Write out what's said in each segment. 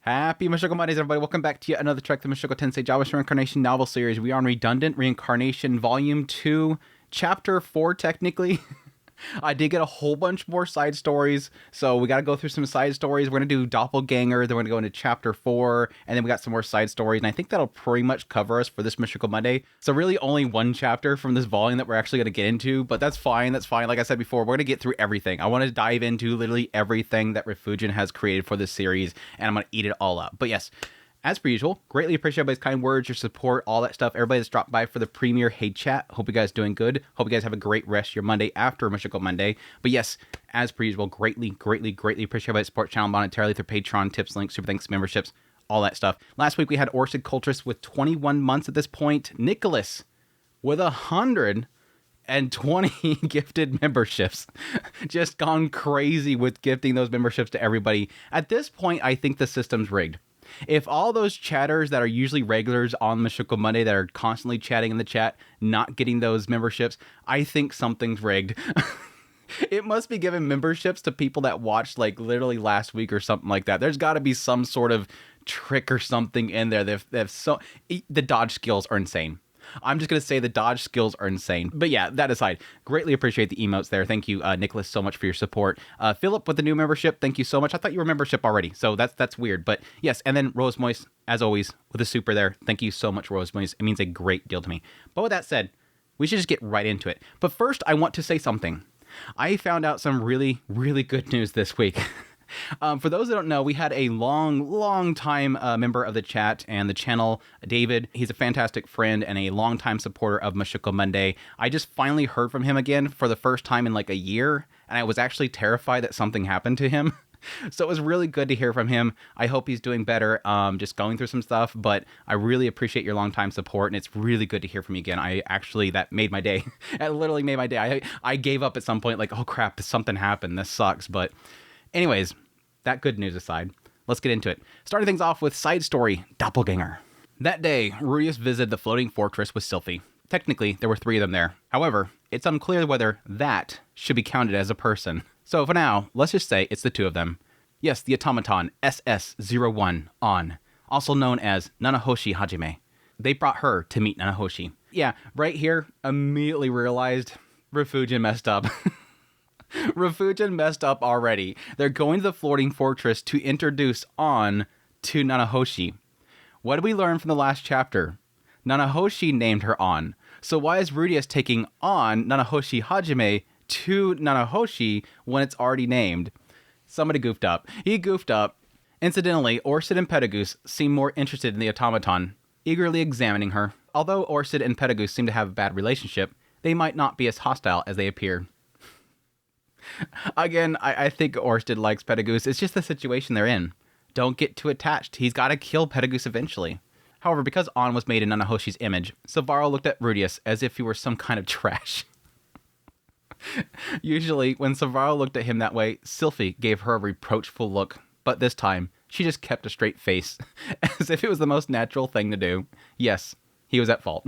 Happy Mushoku Mondays, everybody. Welcome back to yet another Trek, the Mushoku Tensei Jobless Reincarnation novel series. We are on Redundant Reincarnation, Volume 2, Chapter 4, technically. I did get a whole bunch more side stories, so we got to go through some side stories. We're going to do Doppelganger, then we're going to go into Chapter 4, and then we got some more side stories, and I think that'll pretty much cover us for this Mushoku Monday. So really only one chapter from this volume that we're actually going to get into, but that's fine, that's fine. Like I said before, we're going to get through everything. I want to dive into literally everything that Refugin has created for this series, and I'm going to eat it all up. But yes, as per usual, greatly appreciate everybody's kind words, your support, all that stuff. Everybody that's dropped by for the premiere Hey Chat. Hope you guys doing good. Hope you guys have a great rest of your Monday after Mushoku Monday. But yes, as per usual, greatly appreciate everybody's support channel monetarily through Patreon, tips, links, super thanks, memberships, all that stuff. Last week we had Orsted Cultist with 21 months at this point. Nicholas with 120 gifted memberships. Just gone crazy with gifting those memberships to everybody. At this point, I think the system's rigged. If all those chatters that are usually regulars on Mushoku Monday that are constantly chatting in the chat, not getting those memberships, I think something's rigged. It must be giving memberships to people that watched like literally last week or something like that. There's got to be some sort of trick or something in there. The dodge skills are insane. I'm just going to say the dodge skills are insane. But yeah, that aside, greatly appreciate the emotes there. Thank you, Nicholas, so much for your support. Philip with the new membership, thank you so much. I thought you were membership already, so that's weird. But yes, and then Rose Moist, as always, with a super there. Thank you so much, Rose Moist. It means a great deal to me. But with that said, we should just get right into it. But first, I want to say something. I found out some really good news this week. For those that don't know, we had a long time member of the chat and the channel, David. He's a fantastic friend and a longtime supporter of Mushoku Monday. I just finally heard from him again for the first time in like a year, and I was actually terrified that something happened to him. So it was really good to hear from him. I hope he's doing better, just going through some stuff, but I really appreciate your longtime support, and it's really good to hear from you again. That made my day. It literally made my day. I gave up at some point, like, oh crap, something happened. This sucks, but anyways, that good news aside, let's get into it. Starting things off with side story, Doppelganger. That day, Rudius visited the floating fortress with Sylphie. Technically, there were 3 of them there. However, it's unclear whether that should be counted as a person. So for now, let's just say it's the 2 of them. Yes, the automaton SS-01 On, also known as Nanahoshi Hajime. They brought her to meet Nanahoshi. Yeah, right here, immediately realized Refugin messed up. Refugin messed up already. They're going to the floating fortress to introduce On to Nanahoshi. What did we learn from the last chapter? Nanahoshi named her On. So why is Rudius taking On Nanahoshi Hajime to Nanahoshi when it's already named? Somebody goofed up. He goofed up. Incidentally, Orsted and Pt.2 seem more interested in the automaton, eagerly examining her. Although Orsted and Pt.2 seem to have a bad relationship, they might not be as hostile as they appear. Again, I think Orsted likes Pt.2. It's just the situation they're in. Don't get too attached. He's got to kill Pt.2 eventually. However, because On was made in Nanahoshi's image, Savaro looked at Rudius as if he were some kind of trash. Usually, when Savaro looked at him that way, Sylphie gave her a reproachful look. But this time, she just kept a straight face, as if it was the most natural thing to do. Yes, he was at fault.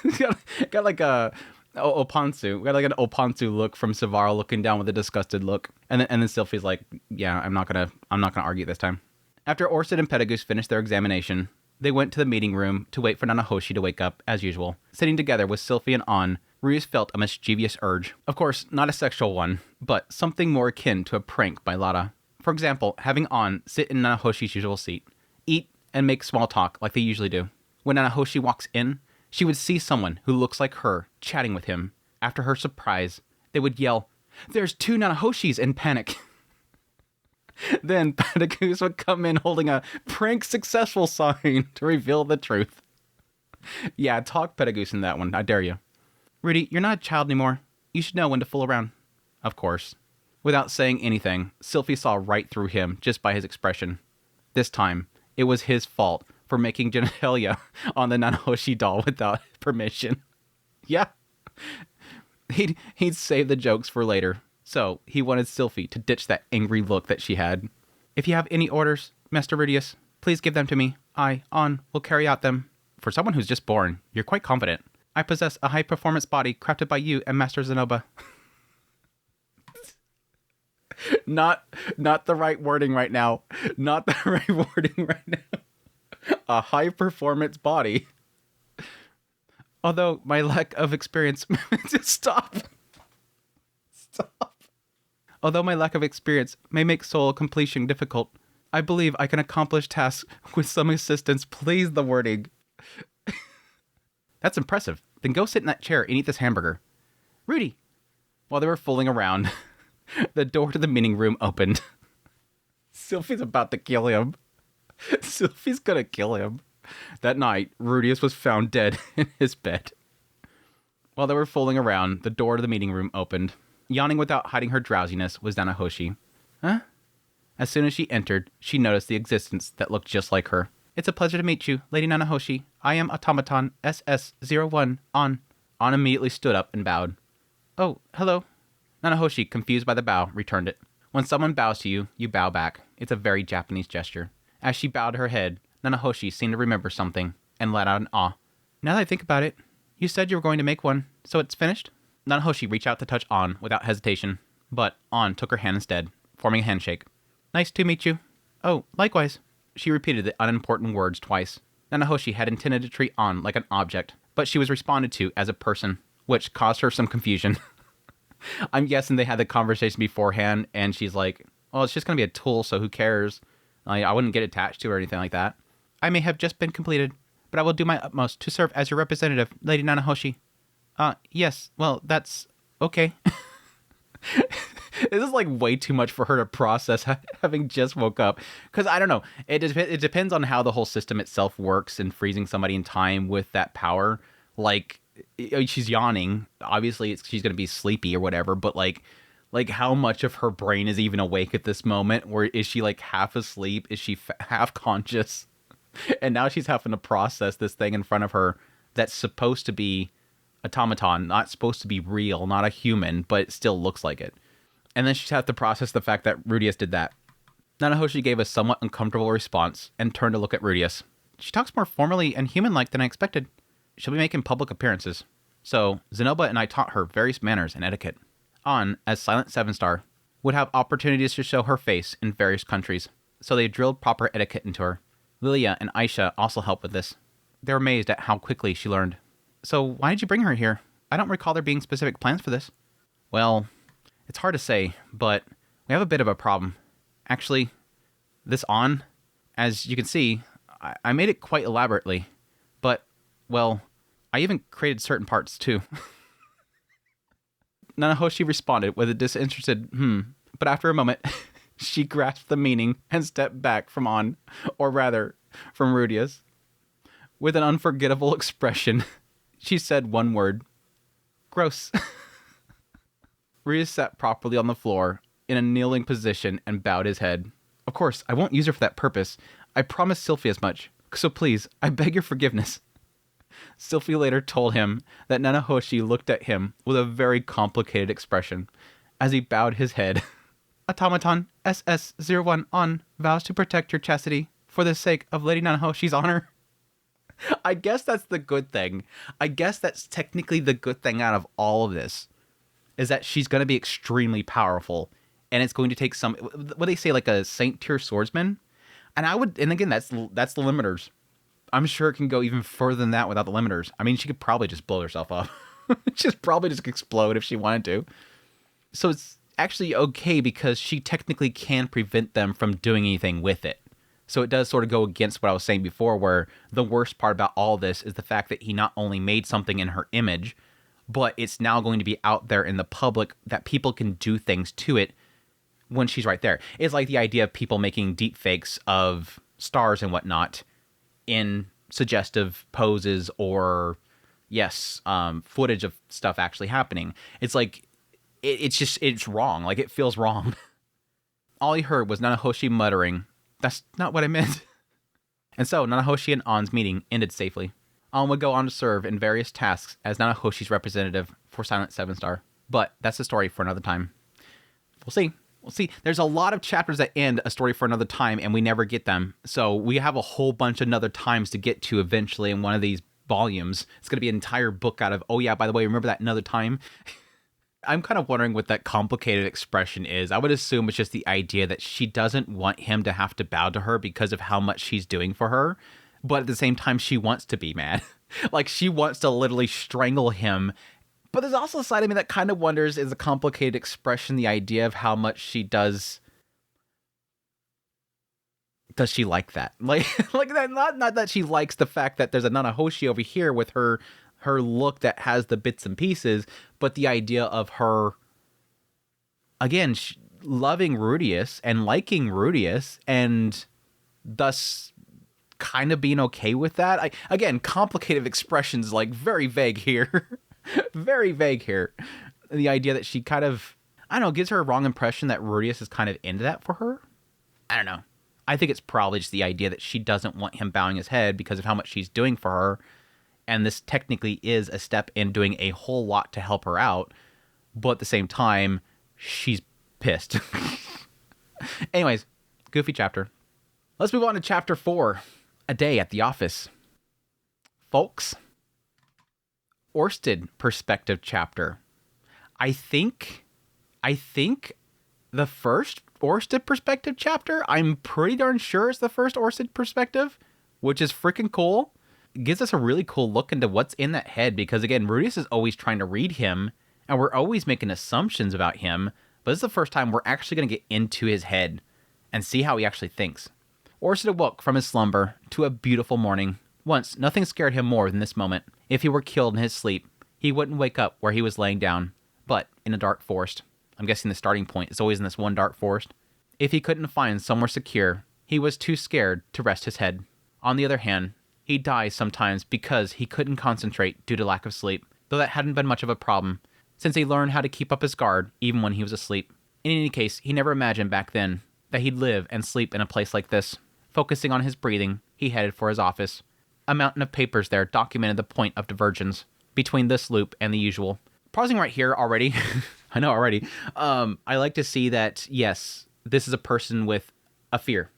He's got like a Opansu. We got like an Opansu look from Savaro looking down with a disgusted look. And then Sylphie's like, yeah, I'm not gonna argue this time. After Orsted and Pt.2 finished their examination, they went to the meeting room to wait for Nanahoshi to wake up, as usual. Sitting together with Sylphie and On, Rudius felt a mischievous urge. Of course, not a sexual one, but something more akin to a prank by Lara. For example, having On sit in Nanahoshi's usual seat, eat, and make small talk like they usually do. When Nanahoshi walks in, she would see someone who looks like her chatting with him. After her surprise, they would yell, "There's 2 Nanahoshis," in panic. Then Pt.2 would come in holding a prank successful sign to reveal the truth. Yeah, talk Pt.2 in that one, I dare you. Rudy, you're not a child anymore. You should know when to fool around. Of course. Without saying anything, Sylphie saw right through him just by his expression. This time, it was his fault for making genitalia on the Nanahoshi doll without permission. Yeah. He'd save the jokes for later. So, he wanted Sylphie to ditch that angry look that she had. If you have any orders, Master Rudius, please give them to me. I, On, will carry out them. For someone who's just born, you're quite confident. I possess a high-performance body crafted by you and Master Zenoba. Not not the right wording right now. Not the right wording right now. A high performance body. Although my lack of experience stop. Stop. Although my lack of experience may make soul completion difficult, I believe I can accomplish tasks with some assistance. Please the wording. That's impressive. Then go sit in that chair and eat this hamburger. Rudy. While they were fooling around, the door to the meeting room opened. Sylphie's about to kill him. Sylphie's gonna kill him. That night, Rudius was found dead in his bed. While they were fooling around, the door to the meeting room opened. Yawning without hiding her drowsiness was Nanahoshi. Huh? As soon as she entered, she noticed the existence that looked just like her. It's a pleasure to meet you, Lady Nanahoshi. I am Automaton SS01 On. On immediately stood up and bowed. Oh, hello. Nanahoshi, confused by the bow, returned it. When someone bows to you, you bow back. It's a very Japanese gesture. As she bowed her head, Nanahoshi seemed to remember something and let out an awe. Now that I think about it, you said you were going to make one, so it's finished? Nanahoshi reached out to touch An without hesitation, but An took her hand instead, forming a handshake. Nice to meet you. Oh, likewise. She repeated the unimportant words twice. Nanahoshi had intended to treat An like an object, but she was responded to as a person, which caused her some confusion. I'm guessing they had the conversation beforehand, and she's like, well, it's just going to be a tool, so who cares? I wouldn't get attached to it or anything like that. I may have just been completed, but I will do my utmost to serve as your representative, Lady Nanahoshi. Yes, well, that's okay. This is like way too much for her to process having just woke up. Because I don't know, it depends on how the whole system itself works and freezing somebody in time with that power. Like, she's yawning. Obviously, she's going to be sleepy or whatever, but like how much of her brain is even awake at this moment? Or is she like half asleep? Is she half conscious? And now she's having to process this thing in front of her that's supposed to be automaton, not supposed to be real, not a human, but it still looks like it. And then she's had to process the fact that Rudius did that. Nanahoshi gave a somewhat uncomfortable response and turned to look at Rudius. She talks more formally and human-like than I expected. She'll be making public appearances. So, Zenoba and I taught her various manners and etiquette. An, as Silent 7-Star, would have opportunities to show her face in various countries, so they drilled proper etiquette into her. Lilia and Aisha also helped with this. They were amazed at how quickly she learned. So why did you bring her here? I don't recall there being specific plans for this. Well, it's hard to say, but we have a bit of a problem. Actually, this An, as you can see, I made it quite elaborately. But, well, I even created certain parts too. Nanahoshi responded with a disinterested but after a moment, she grasped the meaning and stepped back from An, or rather, from Rudius. With an unforgettable expression, she said one word. Gross. Rudius sat properly on the floor, in a kneeling position, and bowed his head. Of course, I won't use her for that purpose. I promised Sylphie as much, so please, I beg your forgiveness. Sylphie later told him that Nanahoshi looked at him with a very complicated expression, as he bowed his head. Automaton SS01 On vows to protect your chastity for the sake of Lady Nanahoshi's honor. I guess that's the good thing. I guess that's technically the good thing out of all of this, is that she's going to be extremely powerful, and it's going to take some, what they say, like a Saint tier swordsman. And again, that's the limiters. I'm sure it can go even further than that without the limiters. I mean, she could probably just blow herself up. She'd probably just explode if she wanted to. So it's actually okay because she technically can prevent them from doing anything with it. So it does sort of go against what I was saying before, where the worst part about all this is the fact that he not only made something in her image, but it's now going to be out there in the public that people can do things to it when she's right there. It's like the idea of people making deep fakes of stars and whatnot in suggestive poses or, footage of stuff actually happening. It's like, it's wrong. Like, it feels wrong. All he heard was Nanahoshi muttering, "That's not what I meant." And so, Nanahoshi and An's meeting ended safely. An would go on to serve in various tasks as Nanahoshi's representative for Silent 7-Star. But that's a story for another time. We'll see. We'll see. There's a lot of chapters that end a story for another time, and we never get them. So we have a whole bunch of another times to get to eventually in one of these volumes. It's going to be an entire book out of, oh yeah, by the way, remember that another time? I'm kind of wondering what that complicated expression is. I would assume it's just the idea that she doesn't want him to have to bow to her because of how much she's doing for her. But at the same time, she wants to be mad. Like, she wants to literally strangle him. But there's also a side of me that kind of wonders, is a complicated expression the idea of how much she does she like that? Like that, not that she likes the fact that there's a Nanahoshi over here with her look that has the bits and pieces, but the idea of her, again, loving Rudius and liking Rudius, and thus kind of being okay with that. Again, complicated expressions, like very vague here. Very vague here. The idea that she kind of, I don't know, gives her a wrong impression that Rudius is kind of into that for her. I don't know. I think it's probably just the idea that she doesn't want him bowing his head because of how much she's doing for her. And this technically is a step in doing a whole lot to help her out. But at the same time, she's pissed. Anyways, goofy chapter. Let's move on to chapter 4. A day at the office. Folks, Orsted perspective chapter. I think the first Orsted perspective chapter, I'm pretty darn sure it's the first Orsted perspective, which is freaking cool. It gives us a really cool look into what's in that head, because again, Rudius is always trying to read him, and we're always making assumptions about him, but this is the first time we're actually going to get into his head and see how he actually thinks. Orsted awoke from his slumber to a beautiful morning. Once, nothing scared him more than this moment. If he were killed in his sleep, he wouldn't wake up where he was laying down, but in a dark forest. I'm guessing the starting point is always in this one dark forest. If he couldn't find somewhere secure, he was too scared to rest his head. On the other hand, he dies sometimes because he couldn't concentrate due to lack of sleep, though that hadn't been much of a problem, since he learned how to keep up his guard even when he was asleep. In any case, he never imagined back then that he'd live and sleep in a place like this. Focusing on his breathing, he headed for his office. A mountain of papers there documented the point of divergence between this loop and the usual. Pausing right here already, I know already, I like to see that, yes, this is a person with a fear.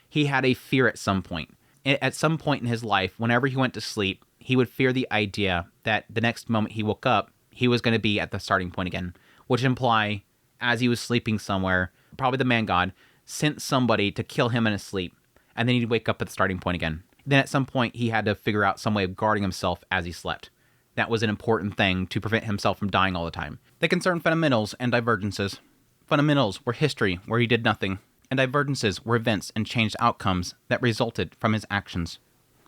He had a fear at some point. At some point in his life, whenever he went to sleep, he would fear the idea that the next moment he woke up, he was going to be at the starting point again, which imply, as he was sleeping somewhere, probably the man god sent somebody to kill him in his sleep, and then he'd wake up at the starting point again. Then at some point, he had to figure out some way of guarding himself as he slept. That was an important thing to prevent himself from dying all the time. They concern fundamentals and divergences. Fundamentals were history where he did nothing, and divergences were events and changed outcomes that resulted from his actions.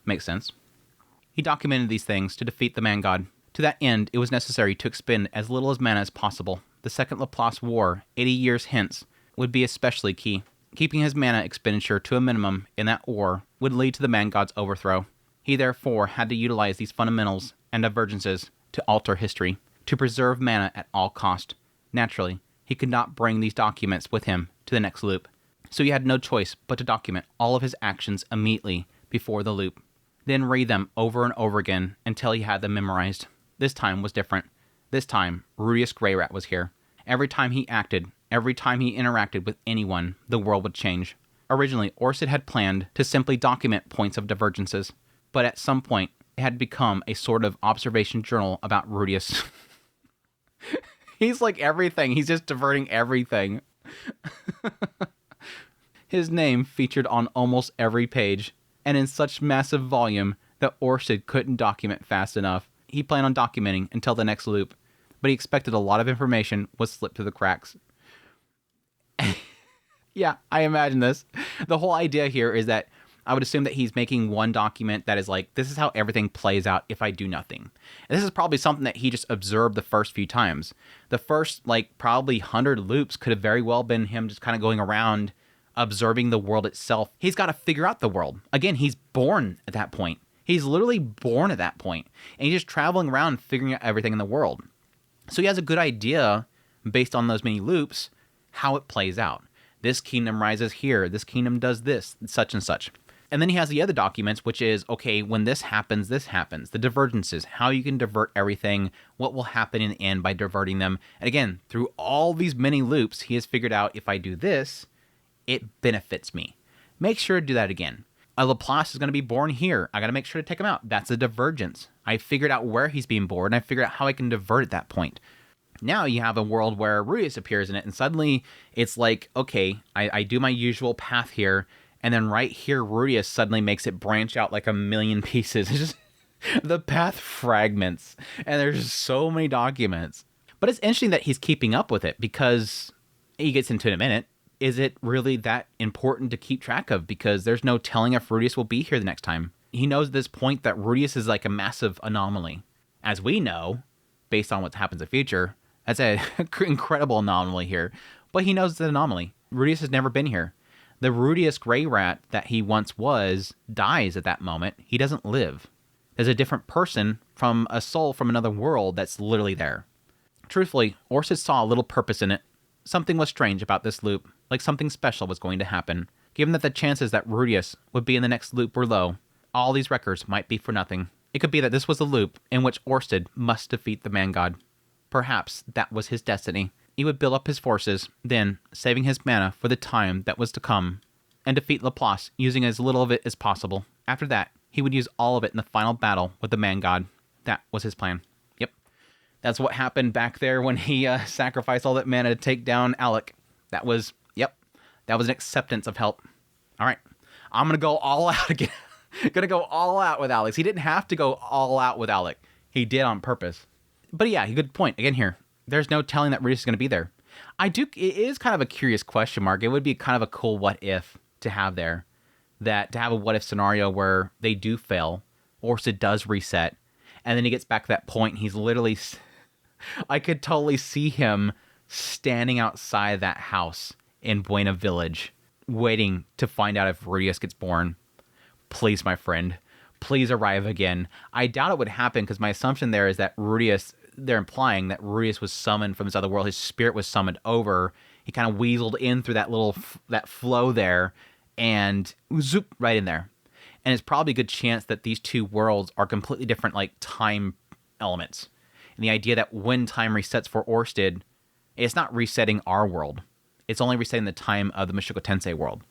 Makes sense. He documented these things to defeat the man god. To that end, it was necessary to expend as little as mana as possible. The Second Laplace War, 80 years hence, would be especially key. Keeping his mana expenditure to a minimum in that war would lead to the man god's overthrow. He therefore had to utilize these fundamentals and divergences to alter history, to preserve mana at all cost. Naturally, he could not bring these documents with him to the next loop, so he had no choice but to document all of his actions immediately before the loop, then read them over and over again until he had them memorized. This time was different. This time, Rudius Greyrat was here. Every time he acted, every time he interacted with anyone, the world would change. Originally, Orsted had planned to simply document points of divergences, but at some point, it had become a sort of observation journal about Rudius. He's like everything. He's just diverting everything. His name featured on almost every page, and in such massive volume that Orsted couldn't document fast enough. He planned on documenting until the next loop, but he expected a lot of information would slip through the cracks. Yeah, I imagine this. The whole idea here is that I would assume that he's making one document that is like, this is how everything plays out if I do nothing. And this is probably something that he just observed the first few times. The first, probably 100 loops could have very well been him just kind of going around observing the world itself. He's got to figure out the world. Again, he's born at that point. He's literally born at that point. And he's just traveling around figuring out everything in the world. So he has a good idea, based on those many loops, how it plays out. This kingdom rises here. This kingdom does this, such and such. And then he has the other documents, which is, okay, when this happens, the divergences, how you can divert everything, what will happen in the end by diverting them. And again, through all these many loops, he has figured out if I do this, it benefits me. Make sure to do that again. A Laplace is going to be born here. I got to make sure to take him out. That's a divergence. I figured out where he's being born, and I figured out how I can divert at that point. Now you have a world where Rudius appears in it, and suddenly it's like, okay, I do my usual path here, and then right here, Rudius suddenly makes it branch out like a million pieces. It's just the path fragments, and there's just so many documents. But it's interesting that he's keeping up with it, because he gets into it in a minute. Is it really that important to keep track of? Because there's no telling if Rudius will be here the next time. He knows at this point that Rudius is like a massive anomaly. As we know, based on what happens in the future, that's an incredible anomaly here. But he knows the anomaly. Rudius has never been here. The Rudius gray rat that he once was dies at that moment. He doesn't live. There's a different person from a soul from another world that's literally there. Truthfully, Orsted saw a little purpose in it. Something was strange about this loop, like something special was going to happen. Given that the chances that Rudius would be in the next loop were low, all these records might be for nothing. It could be that this was a loop in which Orsted must defeat the man god. Perhaps that was his destiny. He would build up his forces, then, saving his mana for the time that was to come, and defeat Laplace using as little of it as possible. After that, he would use all of it in the final battle with the man god. That was his plan. Yep. That's what happened back there when he sacrificed all that mana to take down Alec. That was an acceptance of help. All right. I'm going to go all out again. Gonna go all out with Alex. He didn't have to go all out with Alec. He did on purpose. But yeah, good point. Again here, there's no telling that Rudius is going to be there. It is kind of a curious question mark. It would be kind of a cool what if to have there. To have a what if scenario where they do fail, Orsted does reset, and then he gets back to that point. He's literally... I could totally see him standing outside that house in Buena Village, waiting to find out if Rudius gets born. Please, my friend, please arrive again. I doubt it would happen, because my assumption there is that Rudius, they're implying that Rudius was summoned from this other world. His spirit was summoned over. He kind of weaseled in through that flow there, and zoop, right in there. And it's probably a good chance that these two worlds are completely different, like, time elements. And the idea that when time resets for Orsted, it's not resetting our world. It's only resetting the time of the Mushoku Tensei world.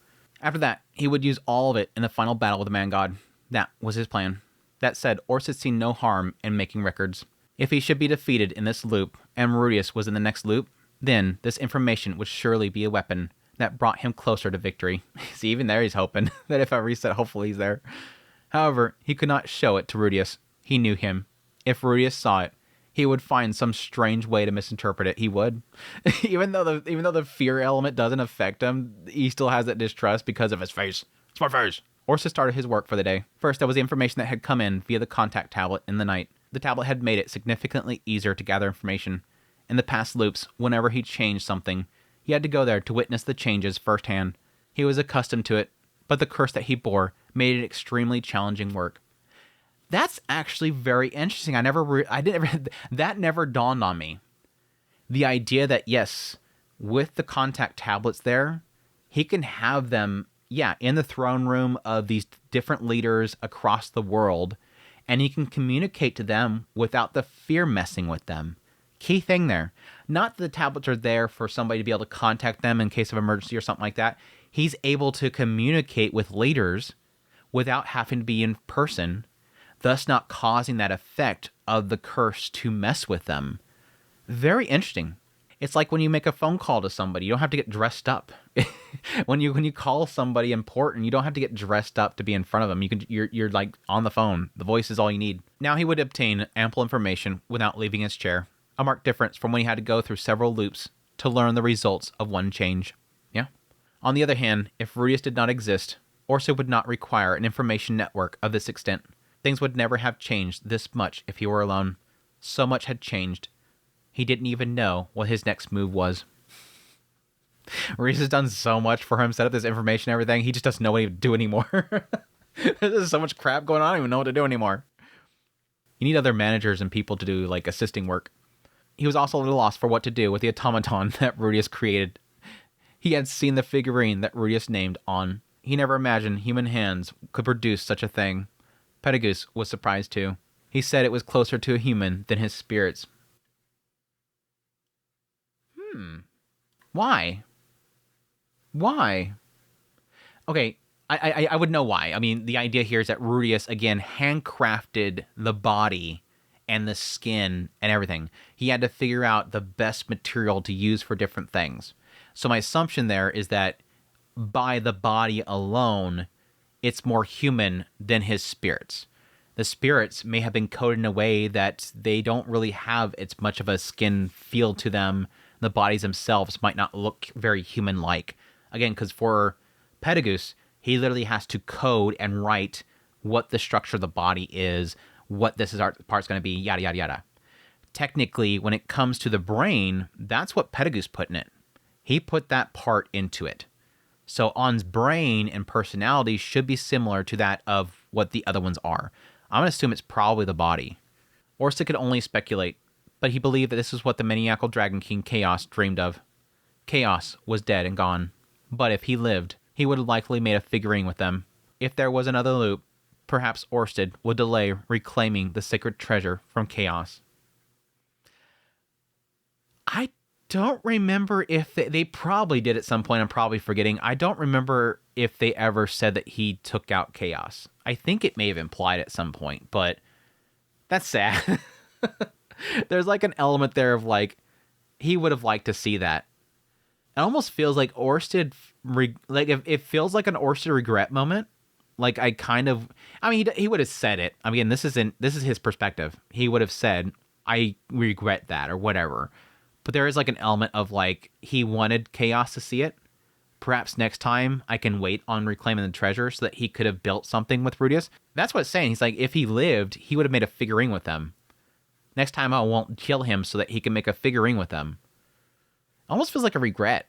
After that, he would use all of it in the final battle with the man god. That was his plan. That said, Orsted seen no harm in making records. If he should be defeated in this loop, and Rudius was in the next loop, then this information would surely be a weapon that brought him closer to victory. See, even there he's hoping that if I reset, hopefully he's there. However, he could not show it to Rudius. He knew him. If Rudius saw it, he would find some strange way to misinterpret it. He would. even though the fear element doesn't affect him, he still has that distrust because of his face. It's my face. Orsted started his work for the day. First, there was the information that had come in via the contact tablet in the night. The tablet had made it significantly easier to gather information. In the past loops, whenever he changed something, he had to go there to witness the changes firsthand. He was accustomed to it, but the curse that he bore made it extremely challenging work. That's actually very interesting. That never dawned on me. The idea that, yes, with the contact tablets there, he can have them, in the throne room of these different leaders across the world, and he can communicate to them without the fear messing with them. Key thing there. Not that the tablets are there for somebody to be able to contact them in case of emergency or something like that. He's able to communicate with leaders without having to be in person, thus not causing that effect of the curse to mess with them. Very interesting. It's like when you make a phone call to somebody, you don't have to get dressed up. when you call somebody important, you don't have to get dressed up to be in front of them. You're like on the phone. The voice is all you need. Now he would obtain ample information without leaving his chair. A marked difference from when he had to go through several loops to learn the results of one change. Yeah. On the other hand, if Rudius did not exist, Orsted would not require an information network of this extent. Things would never have changed this much if he were alone. So much had changed. He didn't even know what his next move was. Rudius has done so much for him, set up this information and everything, he just doesn't know what to do anymore. There's so much crap going on, I don't even know what to do anymore. You need other managers and people to do, like, assisting work. He was also a little lost for what to do with the automaton that Rudius created. He had seen the figurine that Rudius named on. He never imagined human hands could produce such a thing. Pt.2 was surprised too. He said it was closer to a human than his spirits. Why? Why? Okay, I would know why. I mean, the idea here is that Rudius, again, handcrafted the body and the skin and everything. He had to figure out the best material to use for different things. So my assumption there is that by the body alone, it's more human than his spirits. The spirits may have been coded in a way that they don't really have as much of a skin feel to them. The bodies themselves might not look very human-like. Again, because for Pt.2, he literally has to code and write what the structure of the body is, what this part's going to be, yada, yada, yada. Technically, when it comes to the brain, that's what Pt.2 put in it. He put that part into it. So On's brain and personality should be similar to that of what the other ones are. I'm going to assume it's probably the body. Orsted could only speculate, but he believed that this is what the maniacal Dragon King Chaos dreamed of. Chaos was dead and gone, but if he lived, he would have likely made a figurine with them. If there was another loop, perhaps Orsted would delay reclaiming the sacred treasure from Chaos. I don't remember if they probably did at some point. I'm probably forgetting. I don't remember if they ever said that he took out Chaos. I think it may have implied at some point, but that's sad. There's like an element there of like, he would have liked to see that. It almost feels like Orsted, like if it feels like an Orsted regret moment. Like he would have said it. I mean, this is his perspective. He would have said, I regret that or whatever. But there is like an element of like, he wanted Chaos to see it. Perhaps next time I can wait on reclaiming the treasure so that he could have built something with Rudius. That's what it's saying. He's like, if he lived, he would have made a figurine with them. Next time I won't kill him so that he can make a figurine with them. Almost feels like a regret.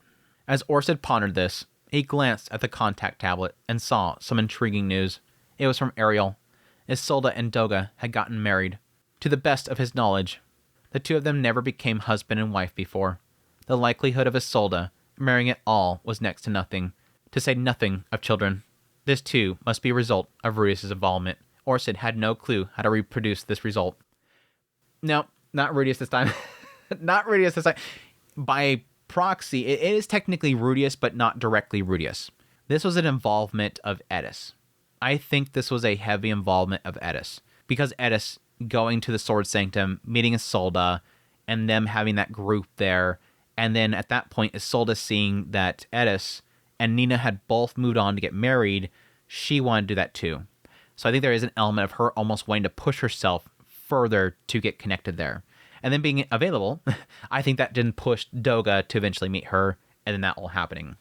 As Orsted pondered this, he glanced at the contact tablet and saw some intriguing news. It was from Ariel. Isolde and Doga had gotten married. To the best of his knowledge, the two of them never became husband and wife before. The likelihood of Isolde marrying at all was next to nothing, to say nothing of children. This too must be a result of Rudius' involvement. Orsted had no clue how to reproduce this result. No, not Rudius this time. Not Rudius this time. By proxy, it is technically Rudius, but not directly Rudius. This was an involvement of Edis. I think this was a heavy involvement of Edis, because Edis going to the Sword Sanctum, meeting Isolde, and them having that group there, and then at that point, Isolde seeing that Edis and Nina had both moved on to get married, she wanted to do that too. So I think there is an element of her almost wanting to push herself further to get connected there. And then being available, I think that didn't push Doga to eventually meet her, and then that all happening.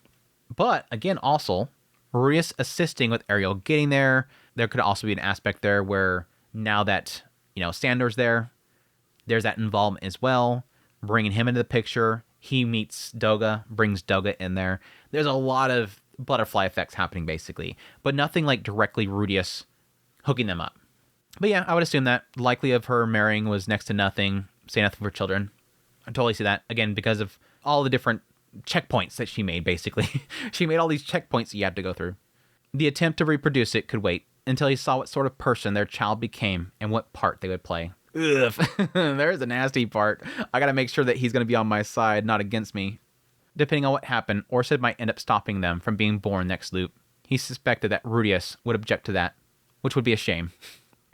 But again, also, Rudius assisting with Ariel getting there. There could also be an aspect there where now that, Sandor's there, there's that involvement as well, bringing him into the picture. He meets Doga, brings Doga in there. There's a lot of butterfly effects happening, basically, but nothing like directly Rudius hooking them up. But yeah, I would assume that likely of her marrying was next to nothing, say nothing for children. I totally see that, again, because of all the different checkpoints that she made, basically. She made all these checkpoints you had to go through. The attempt to reproduce it could wait until he saw what sort of person their child became and what part they would play. Ugh, there's a nasty part. I gotta make sure that he's gonna be on my side, not against me. Depending on what happened, Orsted might end up stopping them from being born next loop. He suspected that Rudius would object to that, which would be a shame.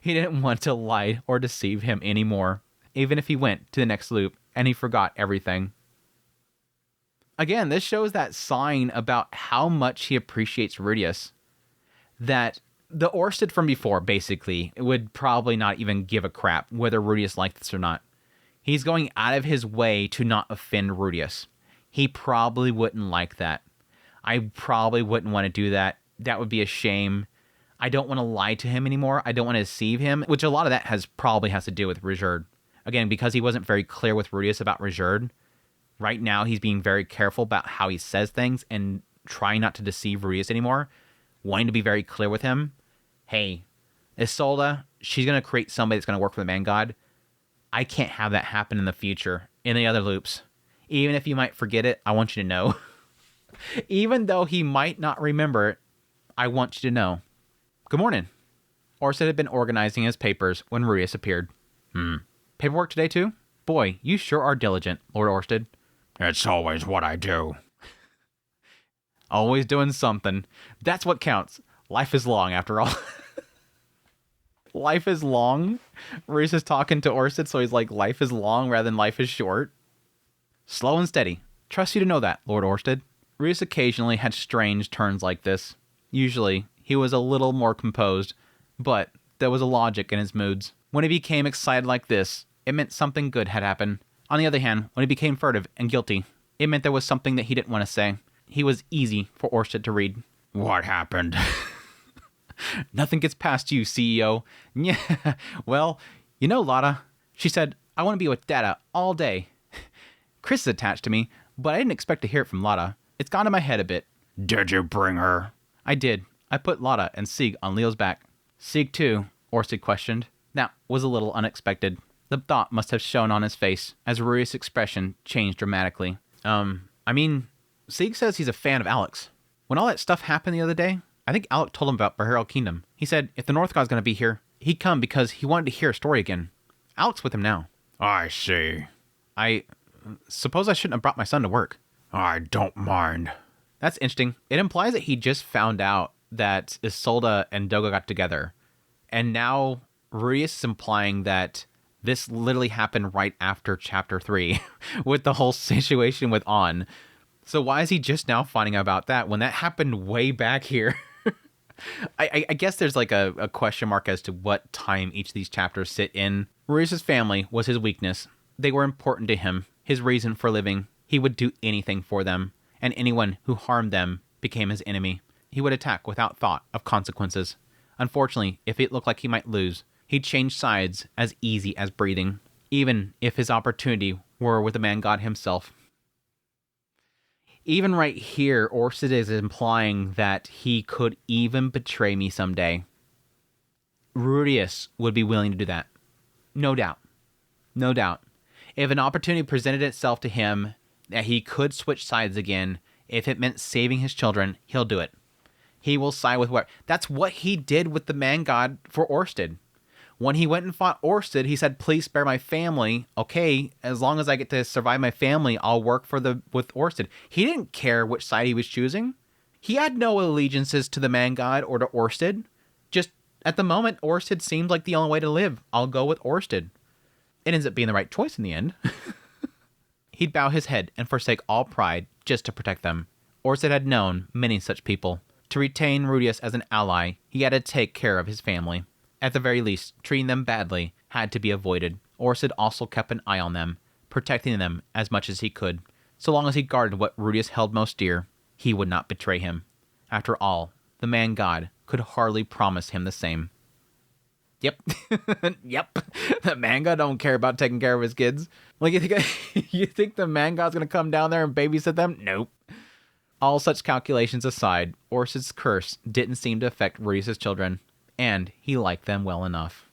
He didn't want to lie or deceive him anymore, even if he went to the next loop and he forgot everything. Again, this shows that sign about how much he appreciates Rudius. That the Orsted from before, basically, would probably not even give a crap whether Rudius liked this or not. He's going out of his way to not offend Rudius. He probably wouldn't like that. I probably wouldn't want to do that. That would be a shame. I don't want to lie to him anymore. I don't want to deceive him, which a lot of that probably has to do with Rizurd. Again, because he wasn't very clear with Rudius about Rizurd, right now he's being very careful about how he says things and trying not to deceive Rudius anymore, wanting to be very clear with him. Hey, Isolde, she's going to create somebody that's going to work for the Man God. I can't have that happen in the future, in the other loops. Even if you might forget it, I want you to know. Even though he might not remember it, I want you to know. Good morning. Orsted had been organizing his papers when Rudius appeared. Paperwork today too? Boy, you sure are diligent, Lord Orsted. It's always what I do. Always doing something. That's what counts. Life is long, after all. Life is long. Rudius is talking to Orsted, so he's like, life is long rather than life is short. Slow and steady. Trust you to know that, Lord Orsted. Rudius occasionally had strange turns like this. Usually, he was a little more composed, but there was a logic in his moods. When he became excited like this, it meant something good had happened. On the other hand, when he became furtive and guilty, it meant there was something that he didn't want to say. He was easy for Orsted to read. What happened? Nothing gets past you, CEO. Yeah, well, you know Lotta. She said, I want to be with Dada all day. Chris is attached to me, but I didn't expect to hear it from Lotta. It's gone to my head a bit. Did you bring her? I did. I put Lotta and Sieg on Leo's back. Sieg too, Orsted questioned. That was a little unexpected. The thought must have shown on his face as Rudius' expression changed dramatically. Sieg says he's a fan of Alex. When all that stuff happened the other day, I think Alec told him about Bahirel Kingdom. He said if the North God's going to be here, he'd come because he wanted to hear a story again. Alec's with him now. I see. I suppose I shouldn't have brought my son to work. I don't mind. That's interesting. It implies that he just found out that Isolde and Doga got together. And now Rudius is implying that this literally happened right after Chapter 3 with the whole situation with On. So why is he just now finding out about that when that happened way back here? I guess there's like a question mark as to what time each of these chapters sit in. Rudius' family was his weakness. They were important to him, his reason for living. He would do anything for them, and anyone who harmed them became his enemy. He would attack without thought of consequences. Unfortunately, if it looked like he might lose, he'd change sides as easy as breathing, even if his opportunity were with the man god himself. Even right here, Orsted is implying that he could even betray me someday. Rudius would be willing to do that. No doubt. No doubt. If an opportunity presented itself to him that he could switch sides again, if it meant saving his children, he'll do it. He will side with what... That's what he did with the man god for Orsted. When he went and fought Orsted, he said, please spare my family. Okay, as long as I get to survive my family, I'll work with Orsted. He didn't care which side he was choosing. He had no allegiances to the man god or to Orsted. Just, at the moment, Orsted seemed like the only way to live. I'll go with Orsted. It ends up being the right choice in the end. He'd bow his head and forsake all pride just to protect them. Orsted had known many such people. To retain Rudius as an ally, he had to take care of his family. At the very least, treating them badly had to be avoided. Orsted also kept an eye on them, protecting them as much as he could. So long as he guarded what Rudius held most dear, he would not betray him. After all, the man god could hardly promise him the same. Yep. Yep. The man god don't care about taking care of his kids. Like, you think the man god's going to come down there and babysit them? Nope. All such calculations aside, Orsted's curse didn't seem to affect Rudius' children. And he liked them well enough.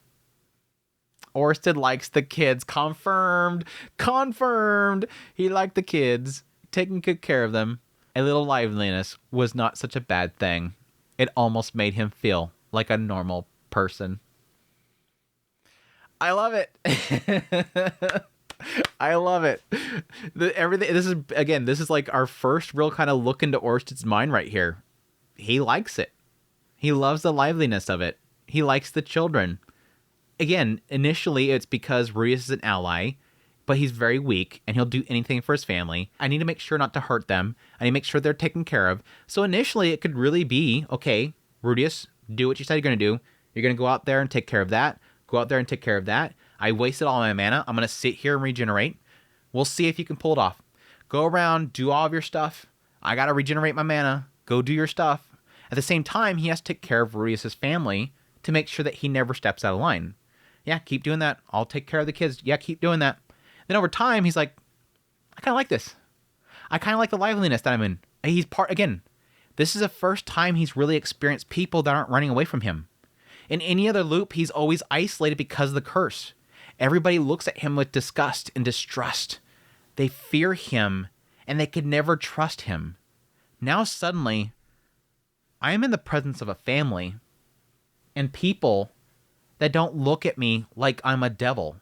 Orsted likes the kids. Confirmed. Confirmed. He liked the kids. Taking good care of them. A little liveliness was not such a bad thing. It almost made him feel like a normal person. I love it. I love it. Everything. This is like our first real kind of look into Orsted's mind right here. He likes it. He loves the liveliness of it. He likes the children. Again, initially it's because Rudius is an ally, but he's very weak and he'll do anything for his family. I need to make sure not to hurt them. I need to make sure they're taken care of. So initially it could really be, okay, Rudius, do what you said you're going to do. You're going to go out there and take care of that. Go out there and take care of that. I wasted all my mana. I'm going to sit here and regenerate. We'll see if you can pull it off. Go around, do all of your stuff. I got to regenerate my mana. Go do your stuff. At the same time, he has to take care of Rudius' family to make sure that he never steps out of line. Yeah, keep doing that. I'll take care of the kids. Yeah, keep doing that. Then over time, he's like, I kind of like this. I kind of like the liveliness that I'm in. Again, this is the first time he's really experienced people that aren't running away from him. In any other loop, he's always isolated because of the curse. Everybody looks at him with disgust and distrust. They fear him, and they could never trust him. Now suddenly, I am in the presence of a family and people that don't look at me like I'm a devil.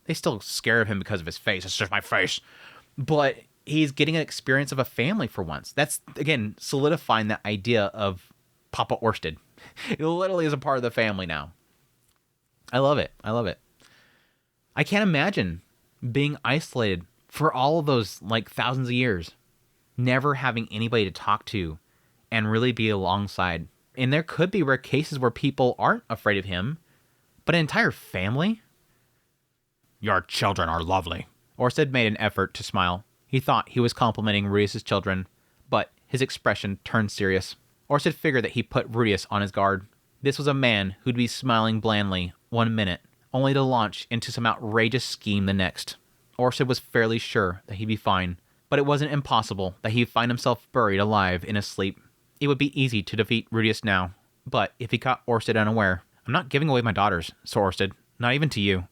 They still scare of him because of his face. It's just my face. But he's getting an experience of a family for once. That's, again, solidifying that idea of Papa Orsted. It literally is a part of the family now. I love it. I love it. I can't imagine being isolated for all of those like thousands of years, never having anybody to talk to and really be alongside. And there could be rare cases where people aren't afraid of him, but an entire family? Your children are lovely. Orsted made an effort to smile. He thought he was complimenting Rudius' children, but his expression turned serious. Orsted figured that he put Rudius on his guard. This was a man who'd be smiling blandly 1 minute, only to launch into some outrageous scheme the next. Orsted was fairly sure that he'd be fine, but it wasn't impossible that he'd find himself buried alive in his sleep. It would be easy to defeat Rudius now, but if he caught Orsted unaware, I'm not giving away my daughters, Sir Orsted. Not even to you.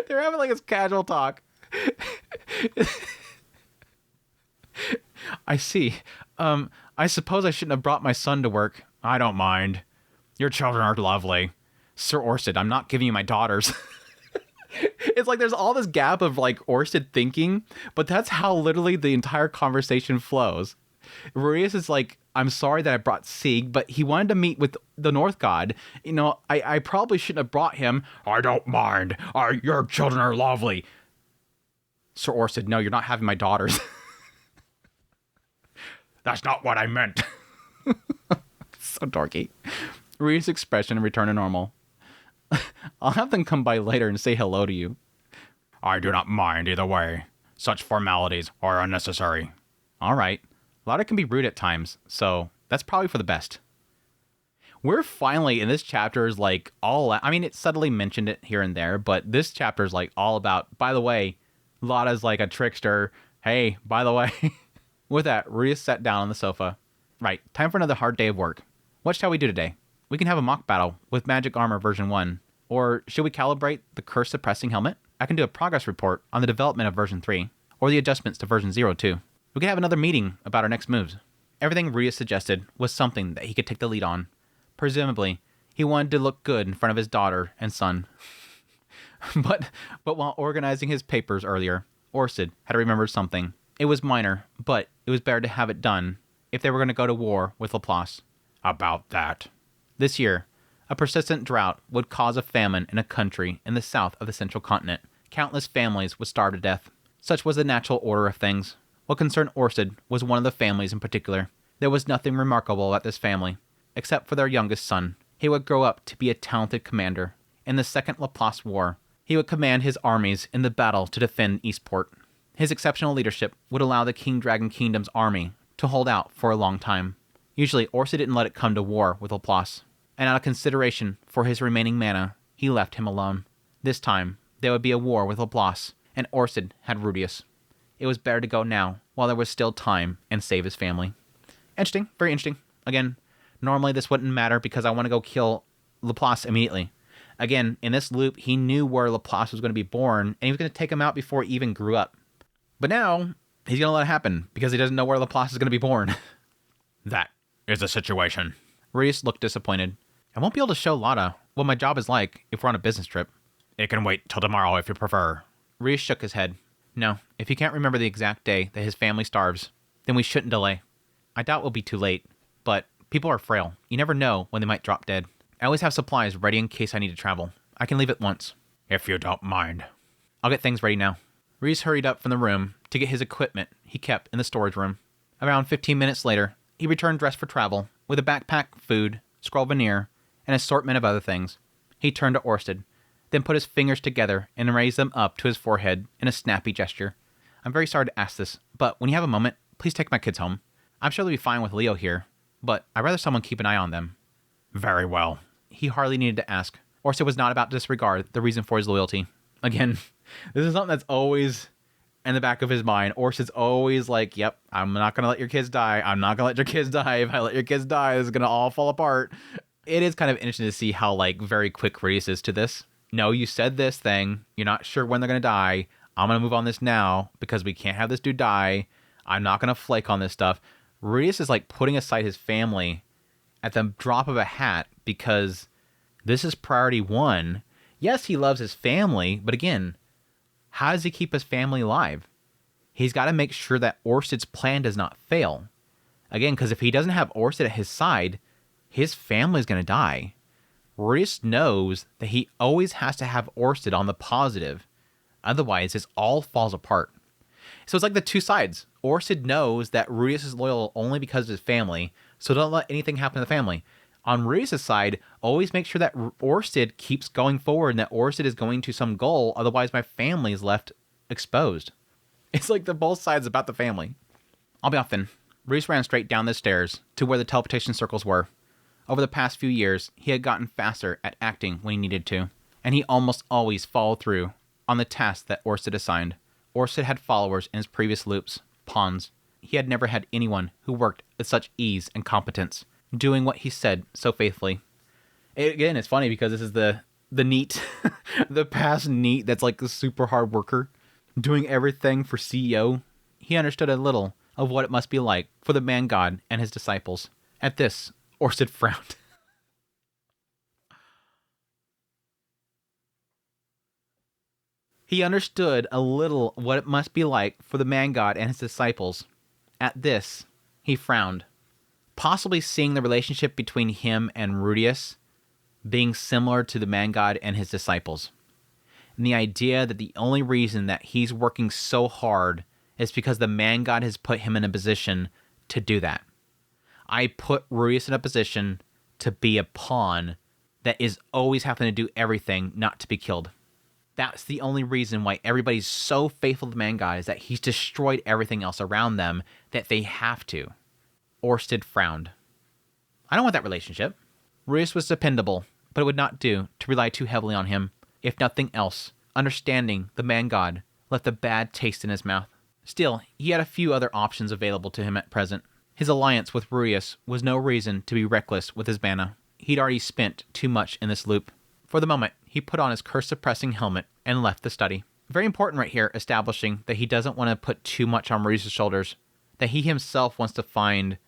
They're having like this casual talk. I see. I suppose I shouldn't have brought my son to work. I don't mind. Your children are lovely. Sir Orsted, I'm not giving you my daughters. It's like there's all this gap of like Orsted thinking, but that's how literally the entire conversation flows. Rudius is like, I'm sorry that I brought Sieg, but he wanted to meet with the North God. You know, I probably shouldn't have brought him. I don't mind. Your children are lovely. Sir Orsted, no, you're not having my daughters. That's not what I meant. So dorky. Rudius' expression returned to normal. I'll have them come by later and say hello to you. I do not mind either way. Such formalities are unnecessary. All right. Lauda can be rude at times, so that's probably for the best. We're finally, in this chapter is like all, I mean, it subtly mentioned it here and there, but this chapter is like all about, by the way, Lauda's like a trickster. Hey, by the way. With that, Rudius sat down on the sofa. Right, time for another hard day of work. What shall we do today? We can have a mock battle with Magic Armor version 1. Or should we calibrate the curse suppressing helmet? I can do a progress report on the development of version 3, or the adjustments to version 0 too. We could have another meeting about our next moves. Everything Rudius suggested was something that he could take the lead on. Presumably, he wanted to look good in front of his daughter and son. But while organizing his papers earlier, Orsted had remembered something. It was minor, but it was better to have it done if they were going to go to war with Laplace. About that. This year, a persistent drought would cause a famine in a country in the south of the central continent. Countless families would starve to death. Such was the natural order of things. What concerned Orsted was one of the families in particular. There was nothing remarkable about this family, except for their youngest son. He would grow up to be a talented commander. In the Second Laplace War, he would command his armies in the battle to defend Eastport. His exceptional leadership would allow the King Dragon Kingdom's army to hold out for a long time. Usually, Orsted didn't let it come to war with Laplace, and out of consideration for his remaining mana, he left him alone. This time, there would be a war with Laplace, and Orsted had Rudius. It was better to go now, while there was still time, and save his family. Interesting, very interesting. Again, normally this wouldn't matter because I want to go kill Laplace immediately. Again, in this loop, he knew where Laplace was going to be born, and he was going to take him out before he even grew up. But now, he's going to let it happen, because he doesn't know where Laplace is going to be born. That is the situation. Rudius looked disappointed. I won't be able to show Lauda what my job is like if we're on a business trip. It can wait till tomorrow if you prefer. Rudius shook his head. No, if he can't remember the exact day that his family starves, then we shouldn't delay. I doubt we'll be too late, but people are frail. You never know when they might drop dead. I always have supplies ready in case I need to travel. I can leave at once. If you don't mind. I'll get things ready now. Rudius hurried up from the room to get his equipment he kept in the storage room. Around 15 minutes later, he returned dressed for travel, with a backpack, food, scroll veneer, and an assortment of other things. He turned to Orsted, then put his fingers together and raised them up to his forehead in a snappy gesture. I'm very sorry to ask this, but when you have a moment, please take my kids home. I'm sure they'll be fine with Leo here, but I'd rather someone keep an eye on them. Very well. He hardly needed to ask. Orsted was not about to disregard the reason for his loyalty. Again, this is something that's always in the back of his mind. Orsted's always like, yep, I'm not going to let your kids die. I'm not going to let your kids die. If I let your kids die, this is going to all fall apart. It is kind of interesting to see how, like, very quick Rudius is to this. No, you said this thing. You're not sure when they're going to die. I'm going to move on this now because we can't have this dude die. I'm not going to flake on this stuff. Rudius is, like, putting aside his family at the drop of a hat because this is priority one. Yes, he loves his family, but again, how does he keep his family alive? He's got to make sure that Orsted's plan does not fail. Again, because if he doesn't have Orsted at his side, his family's going to die. Rudius knows that he always has to have Orsted on the positive. Otherwise, this all falls apart. So it's like the two sides. Orsted knows that Rudius is loyal only because of his family, so don't let anything happen to the family. On Rudius' side, always make sure that Orsted keeps going forward and that Orsted is going to some goal, otherwise my family is left exposed. It's like the both sides about the family. I'll be off then. Rudius ran straight down the stairs to where the teleportation circles were. Over the past few years, he had gotten faster at acting when he needed to, and he almost always followed through on the tasks that Orsted assigned. Orsted had followers in his previous loops, pawns. He had never had anyone who worked with such ease and competence, doing what he said so faithfully. Again, it's funny because this is the NEET, the past NEET that's like a super hard worker, doing everything for CEO. He understood a little of what it must be like for the man god and his disciples. At this, Orsted frowned. He understood a little what it must be like for the man god and his disciples. At this, he frowned, possibly seeing the relationship between him and Rudius being similar to the man god and his disciples. And the idea that the only reason that he's working so hard is because the man god has put him in a position to do that. I put Rudius in a position to be a pawn that is always having to do everything not to be killed. That's the only reason why everybody's so faithful to the man god, is that he's destroyed everything else around them that they have to. Orsted frowned. I don't want that relationship. Rudius was dependable, but it would not do to rely too heavily on him. If nothing else, understanding the man god left a bad taste in his mouth. Still, he had a few other options available to him at present. His alliance with Rudius was no reason to be reckless with his mana. He'd already spent too much in this loop. For the moment, he put on his curse-suppressing helmet and left the study. Very important right here, establishing that he doesn't want to put too much on Rudius' shoulders, that he himself wants to find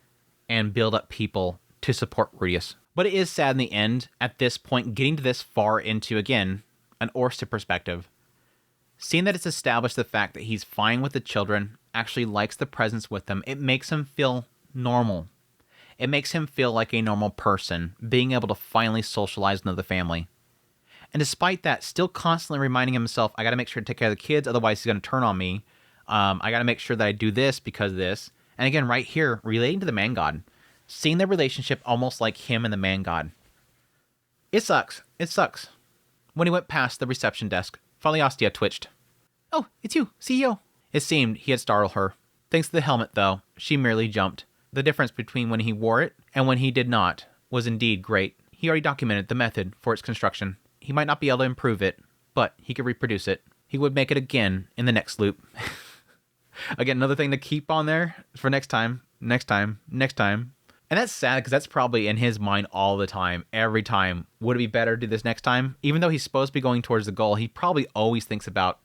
and build up people to support Rudius. But it is sad in the end, at this point, getting to this far into, again, an Orsted perspective. Seeing that it's established the fact that he's fine with the children, actually likes the presence with them, it makes him feel normal. It makes him feel like a normal person, being able to finally socialize with the family. And despite that, still constantly reminding himself, I gotta make sure to take care of the kids, otherwise he's gonna turn on me. I gotta make sure that I do this because of this. And again, right here, relating to the man god. Seeing their relationship almost like him and the man god. It sucks. It sucks. When he went past the reception desk, Faliostia twitched. Oh, it's you, CEO. It seemed he had startled her. Thanks to the helmet, though, she merely jumped. The difference between when he wore it and when he did not was indeed great. He already documented the method for its construction. He might not be able to improve it, but he could reproduce it. He would make it again in the next loop. Again, another thing to keep on there for next time. And that's sad because that's probably in his mind all the time, every time. Would it be better to do this next time? Even though he's supposed to be going towards the goal, he probably always thinks about,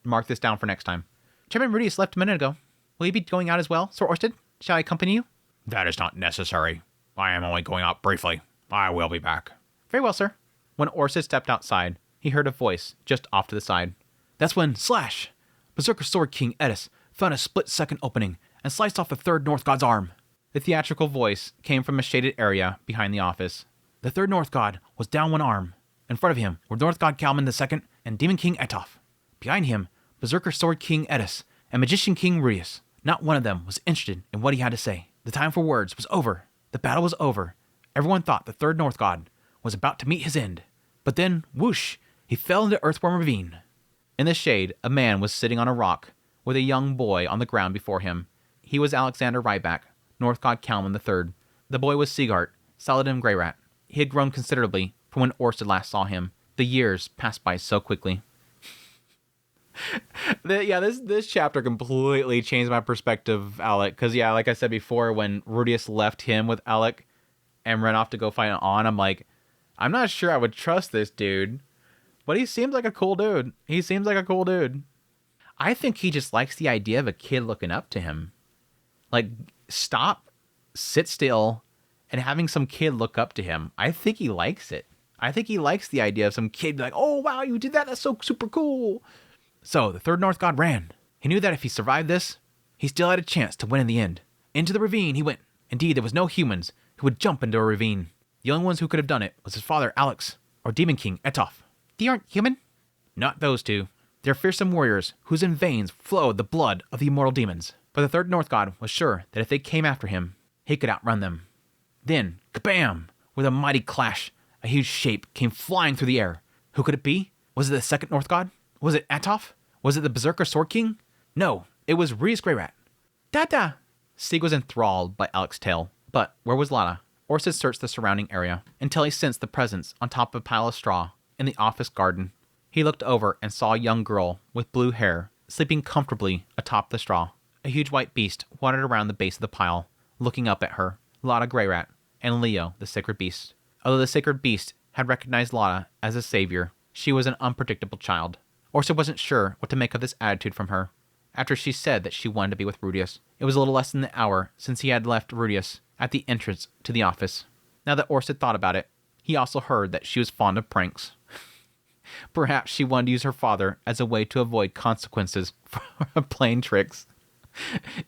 mark this down for next time. Chairman Rudius left a minute ago. Will you be going out as well, Sir Orsted? Shall I accompany you? That is not necessary. I am only going out briefly. I will be back. Very well, sir. When Orsted stepped outside, he heard a voice just off to the side. That's when, slash! Berserker Sword King Edis found a split-second opening and sliced off the third North God's arm. The theatrical voice came from a shaded area behind the office. The third North God was down one arm. In front of him were North God Kalman II and Demon King Etoff. Behind him, Berserker Sword King Edis and Magician King Rudius. Not one of them was interested in what he had to say. The time for words was over. The battle was over. Everyone thought the third North God was about to meet his end. But then, whoosh, he fell into Earthworm Ravine. In the shade, a man was sitting on a rock with a young boy on the ground before him. He was Alexander Ryback, North God Kalman III. The boy was Sigart, Saladin Greyrat. He had grown considerably from when Orsted last saw him. The years passed by so quickly. This chapter completely changed my perspective of Alec. Because, like I said before, when Rudius left him with Alec and ran off to go fight On, I'm like, I'm not sure I would trust this dude. But he seems like a cool dude. I think he just likes the idea of a kid looking up to him. Like, stop, sit still, and having some kid look up to him. I think he likes it. I think he likes the idea of some kid like, oh, wow, you did that. That's so super cool. So the third North God ran. He knew that if he survived this, he still had a chance to win in the end. Into the ravine he went. Indeed, there was no humans who would jump into a ravine. The only ones who could have done it was his father, Alex, or Demon King, Etov. They aren't human. Not those two. They're fearsome warriors whose in veins flowed the blood of the immortal demons. But the third North God was sure that if they came after him, he could outrun them. Then, kabam! With a mighty clash, a huge shape came flying through the air. Who could it be? Was it the second North God? Was it Etov? Was it the Berserker Sword King? No, it was Rudius Greyrat. Dada! Sieg was enthralled by Alex's tale. But where was Lada? Orsted searched the surrounding area until he sensed the presence on top of a pile of straw in the office garden. He looked over and saw a young girl with blue hair sleeping comfortably atop the straw. A huge white beast wandered around the base of the pile, looking up at her, Lada Greyrat, and Leo, the sacred beast. Although the sacred beast had recognized Lada as a savior, she was an unpredictable child. Orsted wasn't sure what to make of this attitude from her. After she said that she wanted to be with Rudius, it was a little less than an hour since he had left Rudius at the entrance to the office. Now that Orsted thought about it, he also heard that she was fond of pranks. Perhaps she wanted to use her father as a way to avoid consequences for playing tricks.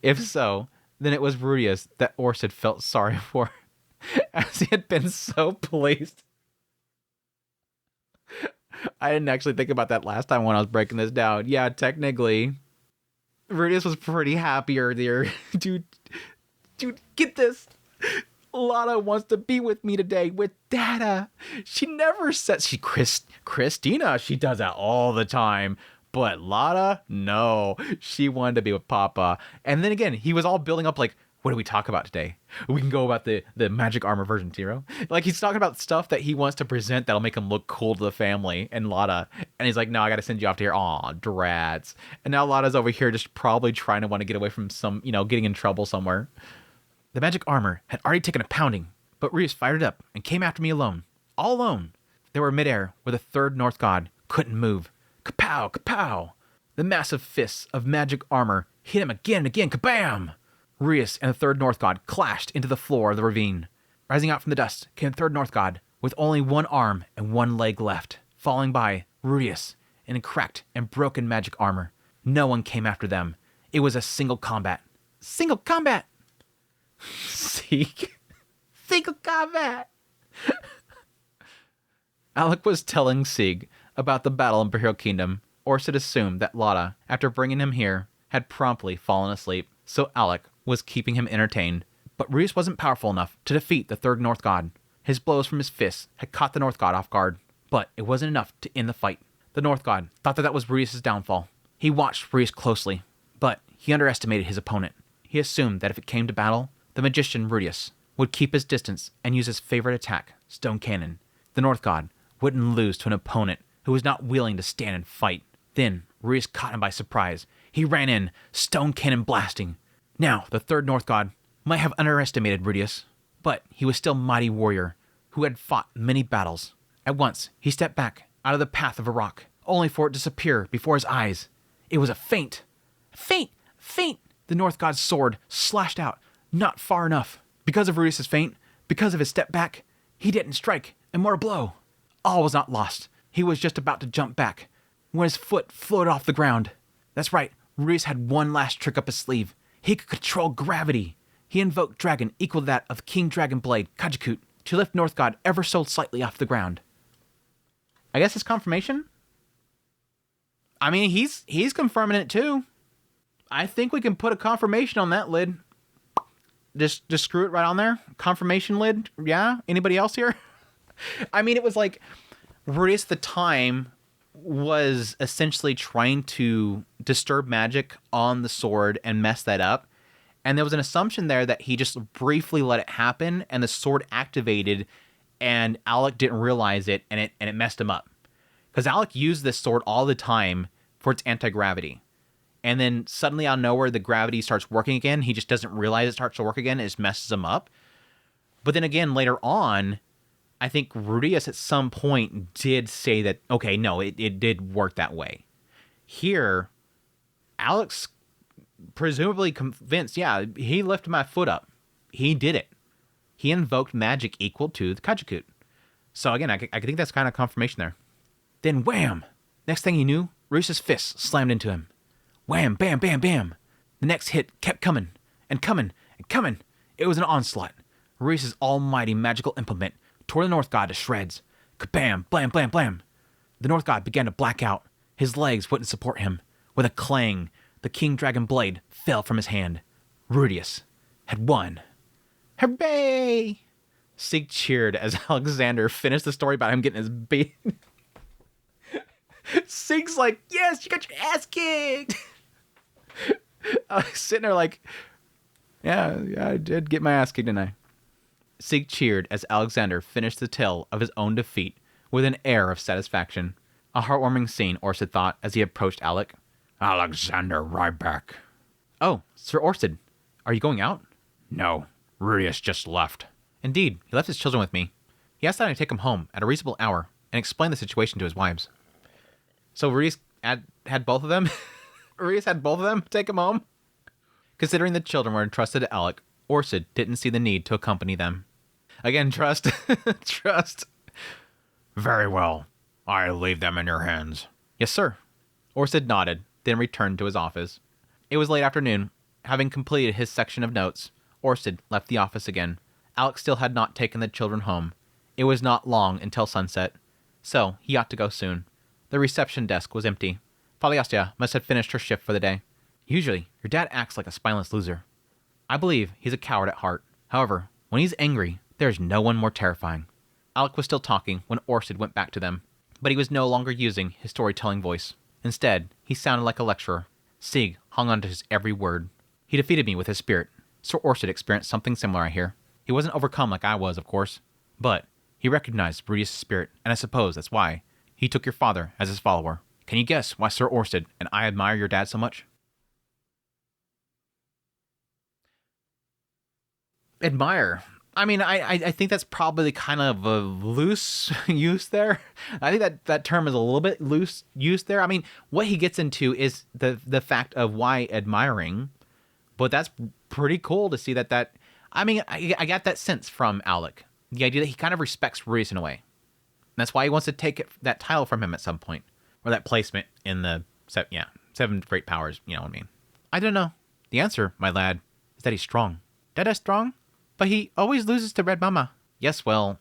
If so, then it was Rudius that Orsted felt sorry for, as he had been so pleased. I didn't actually think about that last time when I was breaking this down. Yeah, technically, Rudius was pretty happy earlier. Dude, get this. Lada wants to be with me today with Dada. She never says Christina, she does that all the time. But Lada, no. She wanted to be with Papa. And then again, he was all building up like, what do we talk about today? We can go about the magic armor version 0. Like, he's talking about stuff that he wants to present that'll make him look cool to the family and Lada. And he's like, no, I got to send you off to here. Aw, drats. And now Lada's over here just probably trying to want to get away from some, getting in trouble somewhere. The magic armor had already taken a pounding, but Rudius fired it up and came after me alone. All alone. They were midair where the third North God couldn't move. Kapow, kapow. The massive fists of magic armor hit him again and again. Kabam! Rudius and the third North God clashed into the floor of the ravine. Rising out from the dust came the third North God with only one arm and one leg left, falling by Rudius in cracked and broken magic armor. No one came after them. It was a single combat. Single combat! Seek. Single combat! Alec was telling Sieg about the battle in Imperial Kingdom. Orsted assumed that Lada, after bringing him here, had promptly fallen asleep, so Alec was keeping him entertained. But Rudius wasn't powerful enough to defeat the third North God. His blows from his fists had caught the North God off guard, but it wasn't enough to end the fight. The North God thought that was Rudius' downfall. He watched Rudius closely, but he underestimated his opponent. He assumed that if it came to battle, the magician Rudius would keep his distance and use his favorite attack, Stone Cannon. The North God wouldn't lose to an opponent who was not willing to stand and fight. Then Rudius caught him by surprise. He ran in, Stone Cannon blasting. Now, the third North God might have underestimated Rudius, but he was still a mighty warrior who had fought many battles. At once, he stepped back out of the path of a rock, only for it to disappear before his eyes. It was a feint. Feint! Feint! The North God's sword slashed out, not far enough. Because of Rudius' feint, because of his step back, he didn't strike a mortal blow. All was not lost. He was just about to jump back when his foot floated off the ground. That's right, Rudius had one last trick up his sleeve. He could control gravity. He invoked dragon equal to that of King Dragon Blade, Kajikut, to lift North God ever so slightly off the ground. I guess it's confirmation? I mean, he's confirming it too. I think we can put a confirmation on that lid. Just screw it right on there. Confirmation lid. Yeah? Anybody else here? I mean, it was like Rudius at the time was essentially trying to disturb magic on the sword and mess that up. And there was an assumption there that he just briefly let it happen and the sword activated and Alec didn't realize it and it messed him up. Because Alec used this sword all the time for its anti-gravity. And then suddenly out of nowhere, the gravity starts working again. He just doesn't realize it starts to work again. It just messes him up. But then again, later on, I think Rudius at some point did say that, okay, no, it did work that way. Here, Alex presumably convinced, yeah, he lifted my foot up. He did it. He invoked magic equal to the Kajikut. So again, I think that's kind of confirmation there. Then wham! Next thing he knew, Rudius' fist slammed into him. Wham, bam, bam, bam. The next hit kept coming, and coming, and coming. It was an onslaught. Rudius' almighty magical implement tore the North God to shreds. Kabam, blam, blam, blam. The North God began to black out. His legs wouldn't support him. With a clang, the King Dragon blade fell from his hand. Rudius had won. Hooray! Sig cheered as Alexander finished the story about him getting his beat. Sig's like, yes, you got your ass kicked. I was sitting there like, yeah, I did get my ass kicked, didn't I? Sig cheered as Alexander finished the tale of his own defeat with an air of satisfaction. A heartwarming scene, Orsted thought as he approached Alec. Alexander Ryback. Oh, Sir Orsted, are you going out? No, Rudius just left. Indeed, he left his children with me. He asked that I take him home at a reasonable hour and explain the situation to his wives. So Rudius had both of them? Rudius had both of them take him home? Considering the children were entrusted to Alec, Orsted didn't see the need to accompany them. Again, trust. Trust. Very well. I leave them in your hands. Yes, sir. Orsted nodded, then returned to his office. It was late afternoon. Having completed his section of notes, Orsted left the office again. Alex still had not taken the children home. It was not long until sunset, so he ought to go soon. The reception desk was empty. Faliastia must have finished her shift for the day. Usually, your dad acts like a spineless loser. I believe he's a coward at heart. However, when he's angry, there is no one more terrifying. Alec was still talking when Orsted went back to them, but he was no longer using his storytelling voice. Instead, he sounded like a lecturer. Sig hung on to his every word. He defeated me with his spirit. Sir Orsted experienced something similar, I hear. He wasn't overcome like I was, of course, but he recognized Rudius' spirit, and I suppose that's why he took your father as his follower. Can you guess why Sir Orsted and I admire your dad so much? Admire. I mean, I think that's probably kind of a loose use there. I think that term is a little bit loose use there. I mean, what he gets into is the fact of why admiring, but that's pretty cool to see that. I mean, I got that sense from Alec. The idea that he kind of respects Rudius in a way. And that's why he wants to take that title from him at some point. Or that placement in the, 7 great powers, you know what I mean. I don't know. The answer, my lad, is that he's strong. Dada's strong, but he always loses to Red Mama. Yes, well,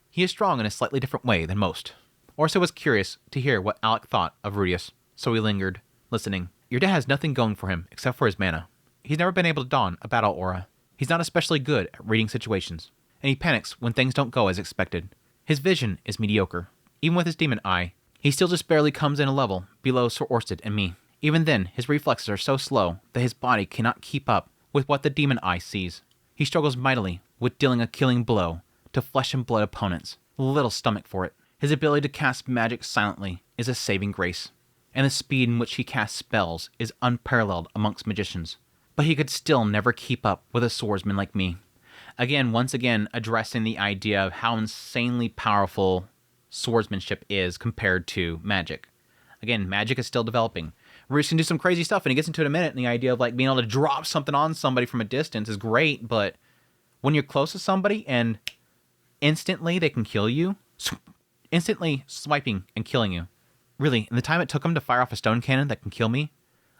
he is strong in a slightly different way than most. Orso was curious to hear what Alec thought of Rudius, so he lingered, listening. Your dad has nothing going for him except for his mana. He's never been able to don a battle aura. He's not especially good at reading situations, and he panics when things don't go as expected. His vision is mediocre. Even with his demon eye, he still just barely comes in a level below Sir Orsted and me. Even then, his reflexes are so slow that his body cannot keep up with what the demon eye sees. He struggles mightily with dealing a killing blow to flesh and blood opponents. Little stomach for it. His ability to cast magic silently is a saving grace, and the speed in which he casts spells is unparalleled amongst magicians. But he could still never keep up with a swordsman like me. Once again, addressing the idea of how insanely powerful swordsmanship is compared to magic. Again, magic is still developing. Rudius can do some crazy stuff, and he gets into it in a minute, and the idea of like being able to drop something on somebody from a distance is great, but when you're close to somebody and instantly they can kill you, instantly swiping and killing you. Really, in the time it took him to fire off a stone cannon that can kill me,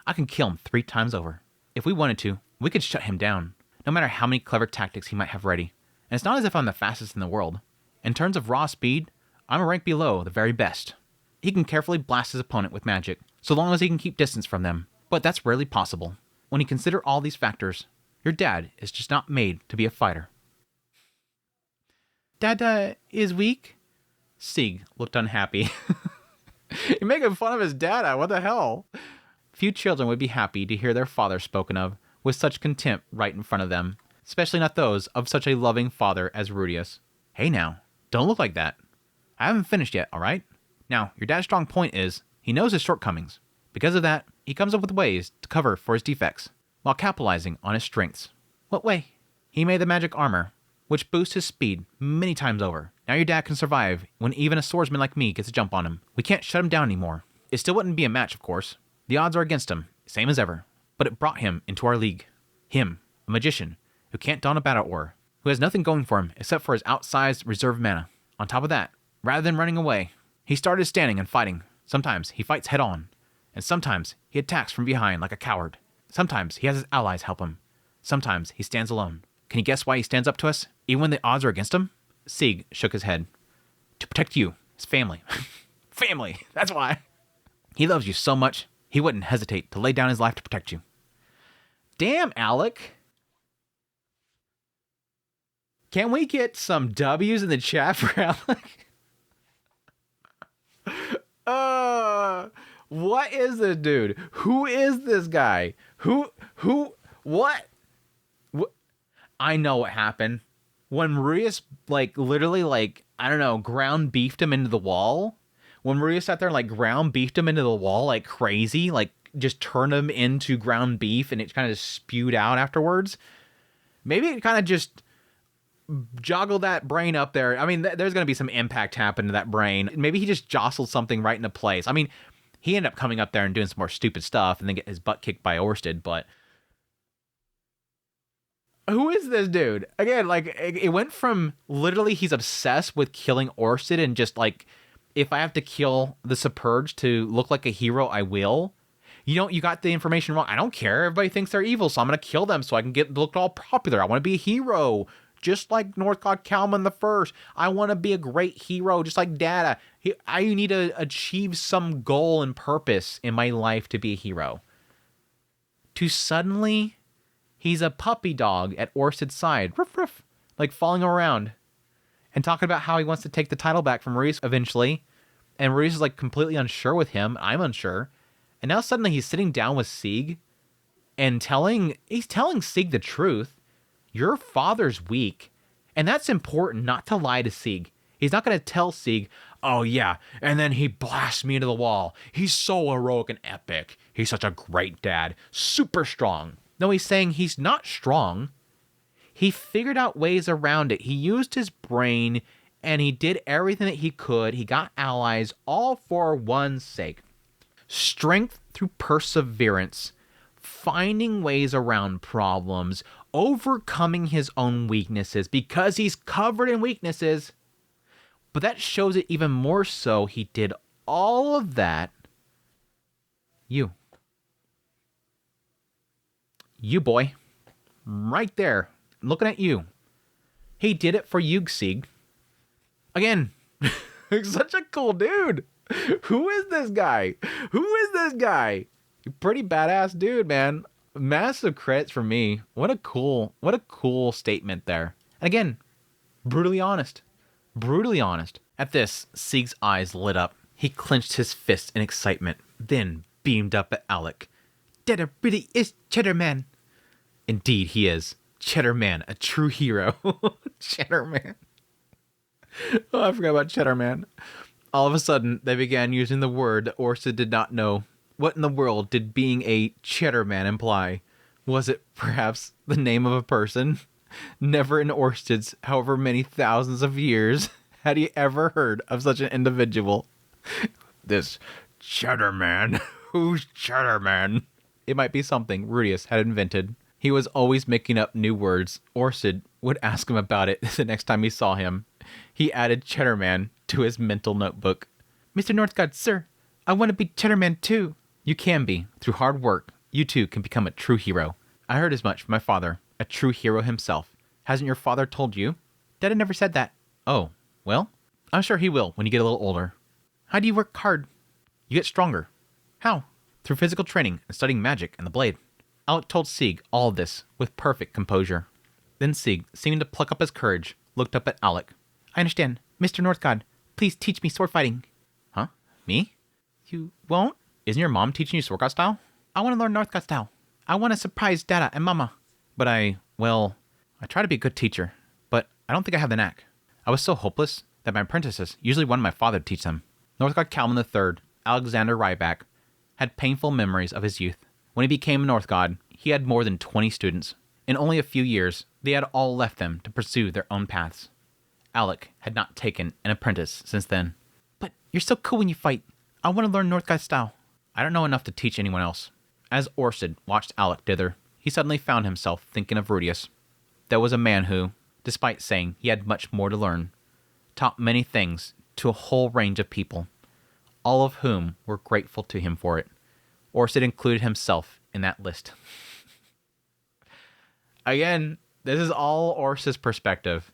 I can kill him 3 times over. If we wanted to, we could shut him down, no matter how many clever tactics he might have ready. And it's not as if I'm the fastest in the world. In terms of raw speed, I'm a rank below the very best. He can carefully blast his opponent with magic, so long as he can keep distance from them, but that's rarely possible. When you consider all these factors, your dad is just not made to be a fighter. Dad is weak? Sig looked unhappy. You're making fun of his dad, what the hell? Few children would be happy to hear their father spoken of with such contempt right in front of them, especially not those of such a loving father as Rudius. Hey now, don't look like that. I haven't finished yet, alright? Now, your dad's strong point is, he knows his shortcomings. Because of that, he comes up with ways to cover for his defects, while capitalizing on his strengths. What way? He made the magic armor, which boosts his speed many times over. Now your dad can survive when even a swordsman like me gets a jump on him. We can't shut him down anymore. It still wouldn't be a match, of course. The odds are against him, same as ever. But it brought him into our league. Him, a magician, who can't don a battle aura, who has nothing going for him except for his outsized reserve mana. On top of that, rather than running away, he started standing and fighting. Sometimes he fights head on, and sometimes he attacks from behind like a coward. Sometimes he has his allies help him. Sometimes he stands alone. Can you guess why he stands up to us, even when the odds are against him? Sieg shook his head. To protect you, his family. Family, that's why. He loves you so much, he wouldn't hesitate to lay down his life to protect you. Damn, Alec. Can we get some W's in the chat for Alec? What is this dude? Who is this guy? What? I know what happened. When Rudius, literally, I don't know, ground beefed him into the wall. When Rudius sat there and, ground beefed him into the wall like crazy, just turned him into ground beef and it kind of just spewed out afterwards. Maybe it kind of just joggled that brain up there. I mean, there's going to be some impact happen to that brain. Maybe he just jostled something right into place. I mean, he ended up coming up there and doing some more stupid stuff and then get his butt kicked by Orsted, but who is this dude? Again, it went from literally he's obsessed with killing Orsted and just if I have to kill the Superge to look like a hero, I will. You got the information wrong. I don't care. Everybody thinks they're evil, so I'm going to kill them so I can get looked all popular. I want to be a hero, just like Northgard Kalman the First. I want to be a great hero, just like Data. I need to achieve some goal and purpose in my life to be a hero. To suddenly, he's a puppy dog at Orsted's side, ruff, ruff, following around and talking about how he wants to take the title back from Rudius eventually. And Rudius is completely unsure with him. I'm unsure. And now suddenly he's sitting down with Sieg and he's telling Sieg the truth. Your father's weak. And that's important, not to lie to Sieg. He's not going to tell Sieg, oh yeah, and then he blasts me into the wall. He's so heroic and epic. He's such a great dad. Super strong. No, he's saying he's not strong. He figured out ways around it. He used his brain and he did everything that he could. He got allies, all for one sake. Strength through perseverance, finding ways around problems, overcoming his own weaknesses because he's covered in weaknesses. But that shows it even more so. He did all of that. You boy, right there, looking at you. He did it for you, Sieg. Again, such a cool dude. Who is this guy? Pretty badass dude, man. Massive credits for me. What a cool statement there. And again, brutally honest. At this, Sieg's eyes lit up. He clenched his fist in excitement, then beamed up at Alec. That really is Cheddar Man. Indeed, he is. Cheddar Man, a true hero. Cheddar Man. Oh, I forgot about Cheddar Man. All of a sudden, they began using the word that Orsted did not know. What in the world did being a Cheddar Man imply? Was it perhaps the name of a person? Never in Orsted's however many thousands of years had he ever heard of such an individual. This Cheddar Man. Who's Cheddar Man? It might be something Rudius had invented. He was always making up new words. Orsted would ask him about it the next time he saw him. He added Cheddar Man to his mental notebook. Mr. Northgard, sir, I want to be Cheddar Man too. You can be. Through hard work, you too can become a true hero. I heard as much from my father, a true hero himself. Hasn't your father told you? Dad never said that. Oh, well, I'm sure he will when you get a little older. How do you work hard? You get stronger. How? Through physical training and studying magic and the blade. Alec told Sieg all of this with perfect composure. Then Sieg, seeming to pluck up his courage, looked up at Alec. I understand. Mr. Northgard, please teach me sword fighting. Huh? Me? You won't? Isn't your mom teaching you Sword God style? I want to learn Northgard style. I want to surprise Dada and Mama. But I try to be a good teacher, but I don't think I have the knack. I was so hopeless that my apprentices usually wanted my father to teach them. Northgard Kalman III, Alexander Ryback, had painful memories of his youth. When he became a Northgard, he had more than 20 students. In only a few years, they had all left them to pursue their own paths. Alec had not taken an apprentice since then. But you're so cool when you fight. I want to learn Northgard style. I don't know enough to teach anyone else. As Orsted watched Alec dither, he suddenly found himself thinking of Rudius. There was a man who, despite saying he had much more to learn, taught many things to a whole range of people, all of whom were grateful to him for it. Orsted included himself in that list. Again, this is all Orsted's perspective.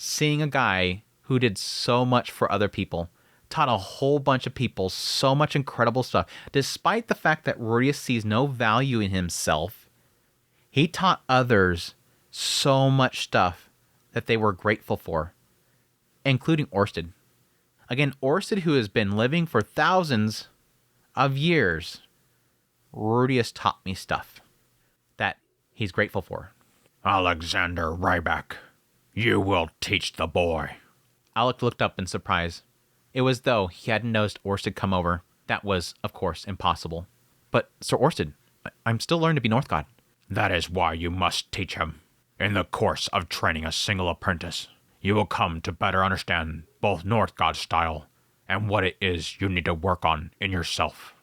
seeing a guy who did so much for other people, taught a whole bunch of people so much incredible stuff, despite the fact that Rudius sees no value in himself, he taught others so much stuff that they were grateful for, including Orsted. Again, Orsted, who has been living for thousands of years, Rudius taught me stuff that he's grateful for. Alexander Ryback, you will teach the boy. Alec looked up in surprise. It was though he hadn't noticed Orsted come over. That was, of course, impossible. But, Sir Orsted, I'm still learning to be North God. That is why you must teach him. In the course of training a single apprentice, you will come to better understand both North God style and what it is you need to work on in yourself.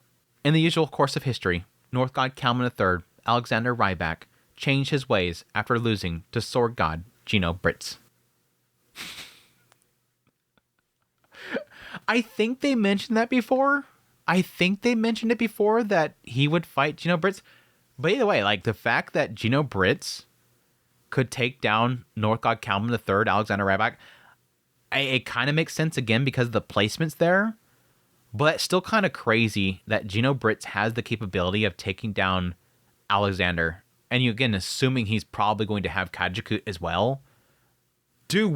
In the usual course of history, North God Kalman III, Alexander Ryback, changed his ways after losing to Sword God Gino Britz. I think they mentioned that before. That he would fight Gino Britz. But either way, like the fact that Gino Britz could take down North God Kalman III, Alexander Ryback, it kind of makes sense again because of the placements there. But it's still kind of crazy that Gino Britz has the capability of taking down Alexander. And you again, assuming he's probably going to have Kajakut as well. Dude,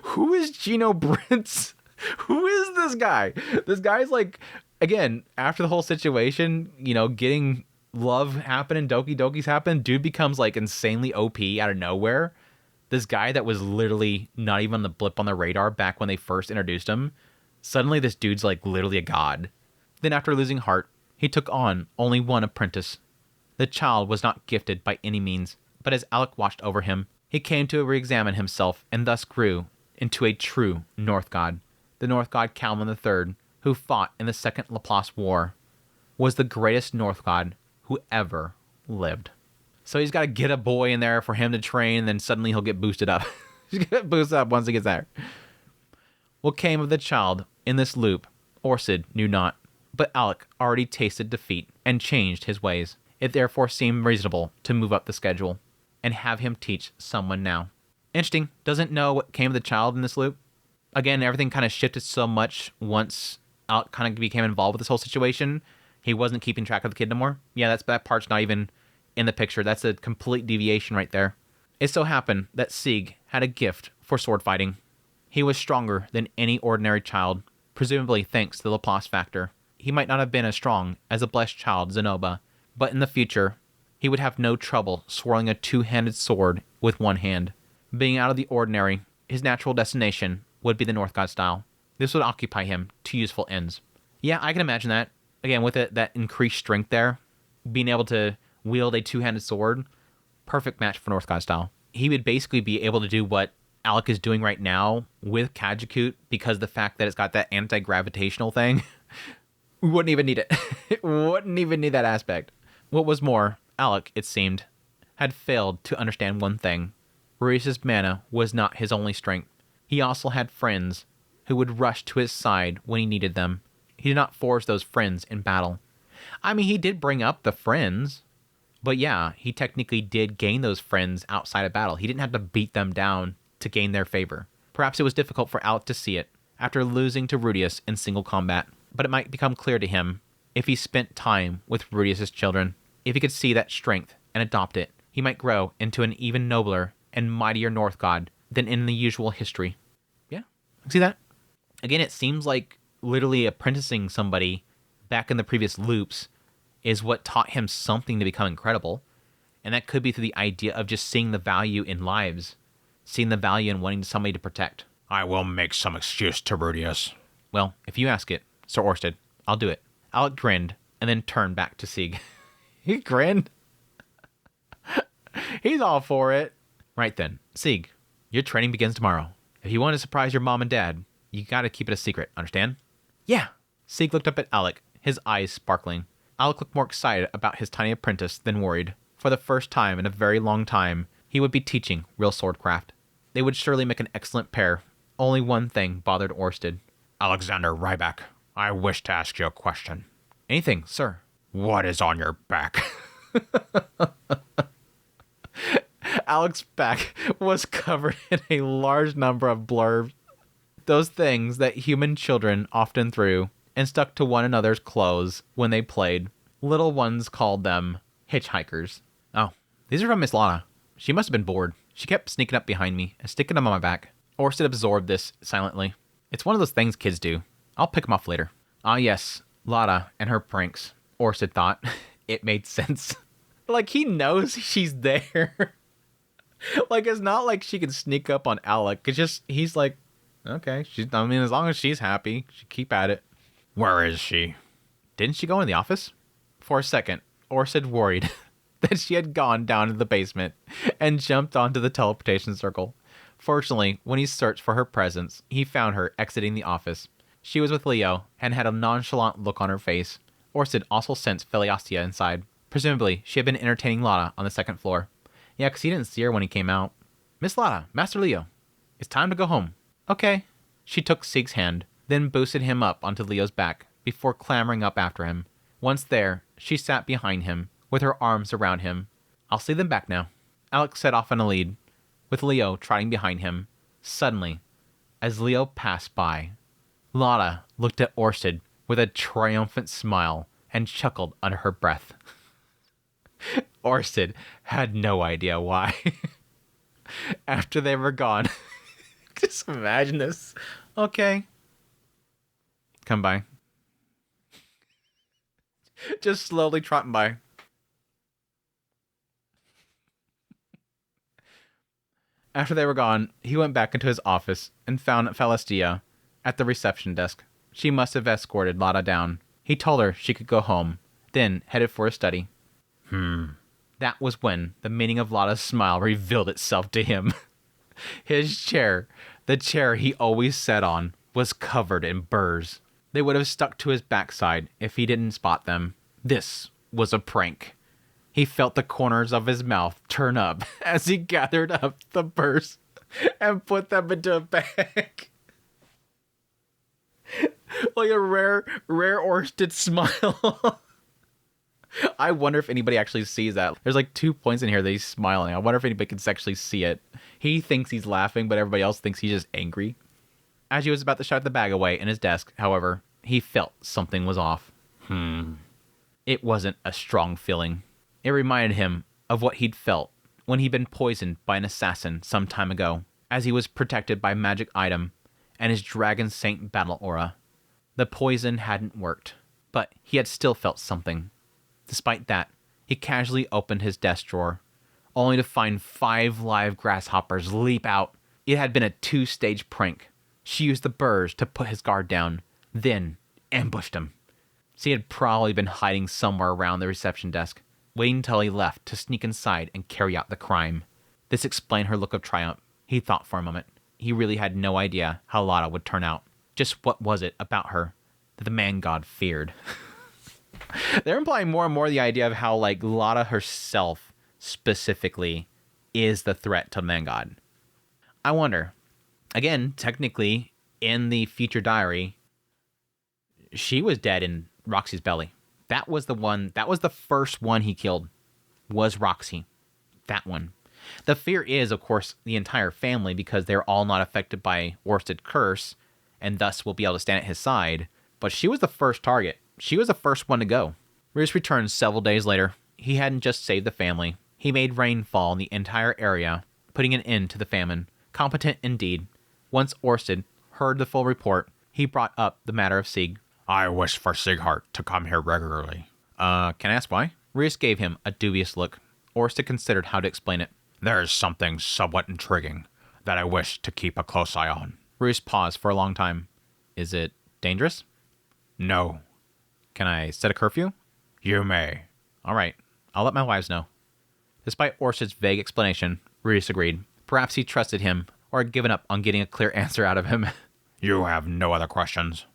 who is Gino Britz? Who is this guy? This guy's like, again, after the whole situation, you know, getting love happen and Doki Doki's happen, dude becomes like insanely OP out of nowhere. This guy that was literally not even on the blip on the radar back when they first introduced him, suddenly this dude's like literally a god. Then after losing heart, he took on only one apprentice. The child was not gifted by any means, but as Alec watched over him, he came to re-examine himself and thus grew into a true North God. The North God Kalman III, who fought in the Second Laplace War, was the greatest North God who ever lived. So he's got to get a boy in there for him to train, and then suddenly he'll get boosted up. He's going to get boosted up once he gets there. What came of the child in this loop, Orsted knew not, but Alec already tasted defeat and changed his ways. It therefore seemed reasonable to move up the schedule and have him teach someone now. Interesting, doesn't know what came of the child in this loop. Again, everything kind of shifted so much once Alec kind of became involved with this whole situation. He wasn't keeping track of the kid no more. Yeah, that part's not even in the picture. That's a complete deviation right there. It so happened that Sieg had a gift for sword fighting. He was stronger than any ordinary child, presumably thanks to the Laplace factor. He might not have been as strong as a blessed child, Zenoba, but in the future, he would have no trouble swirling a two-handed sword with one hand. Being out of the ordinary, his natural destination would be the North God style. This would occupy him to useful ends. Yeah, I can imagine that. Again, with that increased strength there, being able to wield a two-handed sword, perfect match for North God style. He would basically be able to do what Alec is doing right now with Kajakut because the fact that it's got that anti-gravitational thing. We wouldn't even need it. It wouldn't even need that aspect. What was more, Alec, it seemed, had failed to understand one thing. Rudius' mana was not his only strength. He also had friends who would rush to his side when he needed them. He did not force those friends in battle. I mean, he did bring up the friends, but yeah, he technically did gain those friends outside of battle. He didn't have to beat them down to gain their favor. Perhaps it was difficult for Alec to see it after losing to Rudius in single combat, but it might become clear to him if he spent time with Rudius' children. If he could see that strength and adopt it, he might grow into an even nobler and mightier North God than in the usual history. Yeah, see that? Again, it seems like literally apprenticing somebody back in the previous loops is what taught him something to become incredible. And that could be through the idea of just seeing the value in lives, seeing the value in wanting somebody to protect. I will make some excuse to Rudius. Well, if you ask it, Sir Orsted, I'll do it. Alec grinned and then turned back to Sieg. He grinned. He's all for it. Right then, Sieg, your training begins tomorrow. If you want to surprise your mom and dad, you gotta keep it a secret, understand? Yeah. Sieg looked up at Alec, his eyes sparkling. Alec looked more excited about his tiny apprentice than worried. For the first time in a very long time, he would be teaching real swordcraft. They would surely make an excellent pair. Only one thing bothered Orsted. Alexander Ryback, I wish to ask you a question. Anything, sir. What is on your back? Alec's back was covered in a large number of blurbs. Those things that human children often threw and stuck to one another's clothes when they played. Little ones called them hitchhikers. Oh, these are from Miss Lana. She must have been bored. She kept sneaking up behind me and sticking them on my back. Orsted absorbed this silently. It's one of those things kids do. I'll pick them off later. Ah, yes, Lada and her pranks. Orsted thought. It made sense. Like, he knows she's there. Like, it's not like she can sneak up on Alec. It's just, he's like, okay, as long as she's happy, she keep at it. Where is she? Didn't she go in the office? For a second, Orsted worried that she had gone down to the basement and jumped onto the teleportation circle. Fortunately, when he searched for her presence, he found her exiting the office. She was with Leo and had a nonchalant look on her face. Orsted also sensed Feliastia inside. Presumably, she had been entertaining Lada on the second floor. Yeah, because he didn't see her when he came out. Miss Lada, Master Leo, it's time to go home. Okay. She took Sig's hand, then boosted him up onto Leo's back before clambering up after him. Once there, she sat behind him, with her arms around him. I'll see them back now. Alex set off on a lead, with Leo trotting behind him. Suddenly, as Leo passed by, Lada looked at Orsted with a triumphant smile and chuckled under her breath. Orsted had no idea why. After they were gone, just imagine this. Okay. Come by. Just slowly trotting by. After they were gone, he went back into his office and found Felestia at the reception desk. She must have escorted Lada down. He told her she could go home, then headed for his study. That was when the meaning of Lada's smile revealed itself to him. His chair, the chair he always sat on, was covered in burrs. They would have stuck to his backside if he didn't spot them. This was a prank. He felt the corners of his mouth turn up as he gathered up the burrs and put them into a bag. Like a rare Orsted smile. I wonder if anybody actually sees that. There's like 2 points in here that he's smiling. I wonder if anybody can actually see it. He thinks he's laughing, but everybody else thinks he's just angry. As he was about to shove the bag away in his desk, however, he felt something was off. It wasn't a strong feeling. It reminded him of what he'd felt when he'd been poisoned by an assassin some time ago, as he was protected by magic item and his Dragon Saint battle aura. The poison hadn't worked, but he had still felt something. Despite that, he casually opened his desk drawer, only to find 5 live grasshoppers leap out. It had been a 2-stage prank. She used the burrs to put his guard down, then ambushed him. She had probably been hiding somewhere around the reception desk, waiting until he left to sneak inside and carry out the crime. This explained her look of triumph. He thought for a moment. He really had no idea how Lada would turn out. Just what was it about her that the man god feared? They're implying more and more the idea of how, like, Lada herself specifically is the threat to the man god. I wonder. Again, technically, in the future diary, she was dead in Roxy's belly. That was the first one he killed, was Roxy. That one. The fear is, of course, the entire family, because they're all not affected by Orsted's curse, and thus will be able to stand at his side. But she was the first target. She was the first one to go. Rudius returned several days later. He hadn't just saved the family. He made rain fall in the entire area, putting an end to the famine. Competent indeed. Once Orsted heard the full report, he brought up the matter of Sig. I wish for Sighart to come here regularly. Can I ask why? Rudius gave him a dubious look. Orsted considered how to explain it. There is something somewhat intriguing that I wish to keep a close eye on. Rudius paused for a long time. Is it dangerous? No. Can I set a curfew? You may. All right. I'll let my wives know. Despite Orsted's vague explanation, Rudius agreed. Perhaps he trusted him, or had given up on getting a clear answer out of him. You have no other questions?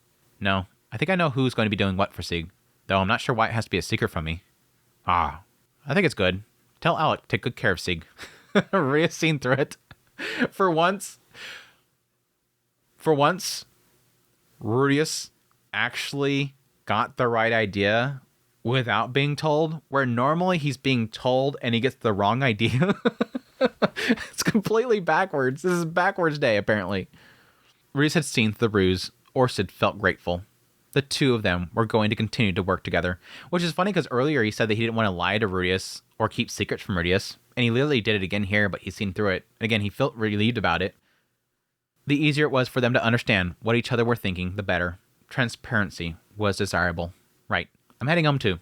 No. I think I know who's going to be doing what for Sig, though I'm not sure why it has to be a secret from me. Ah. I think it's good. Tell Alec to take good care of Sig. Rudius seen through it. For once, Rudius actually got the right idea without being told, where normally he's being told and he gets the wrong idea. It's completely backwards. This is backwards day, apparently. Rudius had seen through the ruse. Orsted felt grateful. The two of them were going to continue to work together, which is funny because earlier he said that he didn't want to lie to Rudius or keep secrets from Rudius, and he literally did it again here, but he's seen through it. Again, he felt relieved about it. The easier it was for them to understand what each other were thinking, the better. Transparency was desirable. Right. I'm heading home too.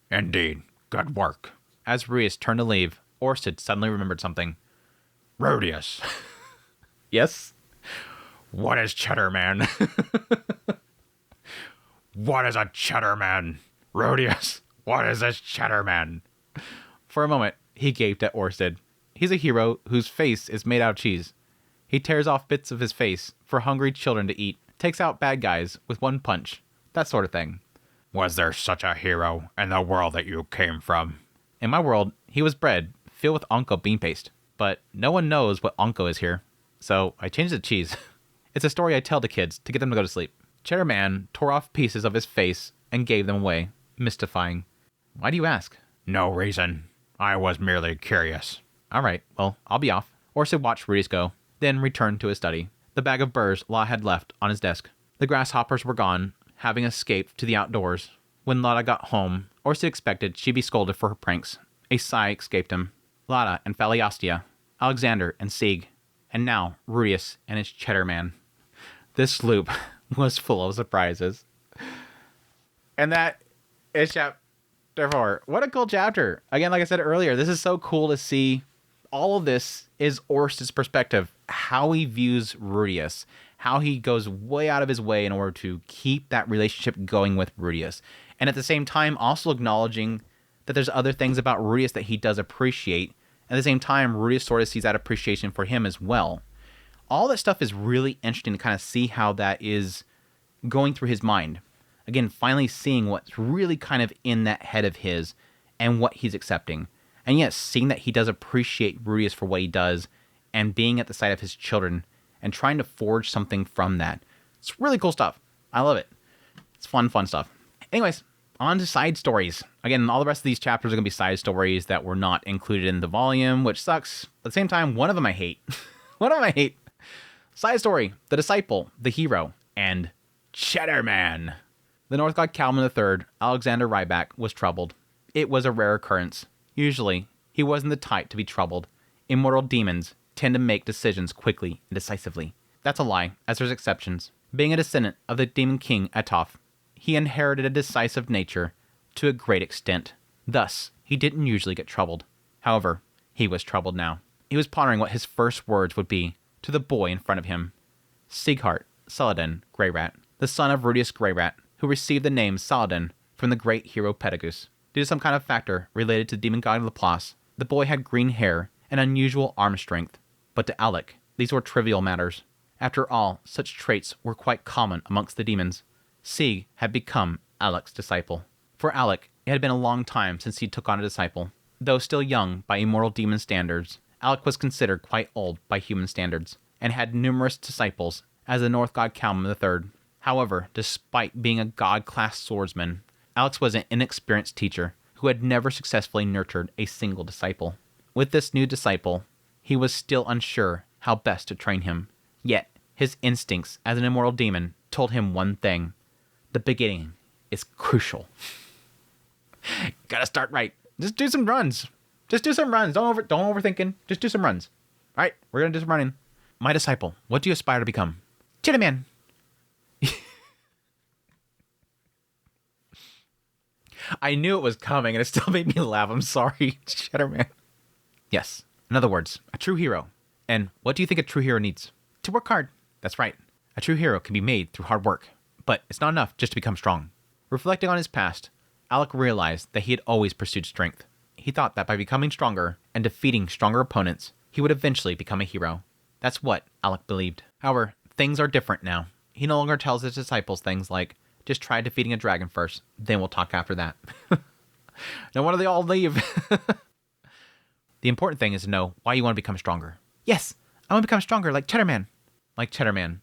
Indeed. Good work. As Rudius turned to leave, Orsted suddenly remembered something. Rudius. Yes? What is cheddar, man? What is a cheddar man? Rudius, what is this cheddar man? For a moment, he gaped at Orsted. He's a hero whose face is made out of cheese. He tears off bits of his face for hungry children to eat, takes out bad guys with one punch, that sort of thing. Was there such a hero in the world that you came from? In my world, he was bread filled with Onko bean paste, but no one knows what Onko is here, so I changed it to cheese. It's a story I tell to kids to get them to go to sleep. Cheddar Man tore off pieces of his face and gave them away, mystifying. Why do you ask? No reason. I was merely curious. All right, well, I'll be off. Orsted watched Rudius go, then returned to his study. The bag of burrs Law had left on his desk. The grasshoppers were gone, having escaped to the outdoors. When Lada got home, Orsted expected she'd be scolded for her pranks. A sigh escaped him. Lada and Phaliastia, Alexander and Sieg, and now Rudius and his Cheddar Man. This loop was full of surprises. And that is chapter 4. What a cool chapter. Again, like I said earlier, this is so cool to see. All of this is Orsted's perspective, how he views Rudius, how he goes way out of his way in order to keep that relationship going with Rudius. And at the same time, also acknowledging that there's other things about Rudius that he does appreciate. At the same time, Rudius sort of sees that appreciation for him as well. All that stuff is really interesting to kind of see how that is going through his mind. Again, finally seeing what's really kind of in that head of his and what he's accepting. And yes, seeing that he does appreciate Rudius for what he does and being at the side of his children and trying to forge something from that. It's really cool stuff. I love it. It's fun stuff. Anyways, on to side stories. Again, all the rest of these chapters are going to be side stories that were not included in the volume, which sucks. At the same time, one of them I hate. One of them I hate. Side story, the disciple, the hero, and Cheddar Man. The North God Calman III, Alexander Ryback, was troubled. It was a rare occurrence. Usually, he wasn't the type to be troubled. Immortal demons tend to make decisions quickly and decisively. That's a lie, as there's exceptions. Being a descendant of the demon king Atof, he inherited a decisive nature to a great extent. Thus, he didn't usually get troubled. However, he was troubled now. He was pondering what his first words would be to the boy in front of him. Sieghart Saladin Greyrat, the son of Rudius Greyrat, who received the name Saladin from the great hero Pt.2. Due to some kind of factor related to the demon god Laplace, the boy had green hair and unusual arm strength. But to Alec, these were trivial matters. After all, such traits were quite common amongst the demons. Sieg had become Alec's disciple. For Alec, it had been a long time since he took on a disciple. Though still young by immortal demon standards, Alec was considered quite old by human standards, and had numerous disciples as the North God Calman III. However, despite being a god-class swordsman, Alex was an inexperienced teacher who had never successfully nurtured a single disciple. With this new disciple, he was still unsure how best to train him. Yet, his instincts as an immortal demon told him one thing. The beginning is crucial. Gotta start right. Just do some runs. Just do some runs. Don't overthinking. Just do some runs. All right, we're gonna do some running. My disciple, what do you aspire to become? Cheddar Man. I knew it was coming, and it still made me laugh. I'm sorry, Cheddar Man. Yes, in other words, a true hero. And what do you think a true hero needs? To work hard. That's right. A true hero can be made through hard work. But it's not enough just to become strong. Reflecting on his past, Alec realized that he had always pursued strength. He thought that by becoming stronger and defeating stronger opponents, he would eventually become a hero. That's what Alec believed. However, things are different now. He no longer tells his disciples things like, just try defeating a dragon first, then we'll talk after that. No wonder they all leave. The important thing is to know why you want to become stronger. Yes, I want to become stronger like Cheddar Man. Like Cheddar Man.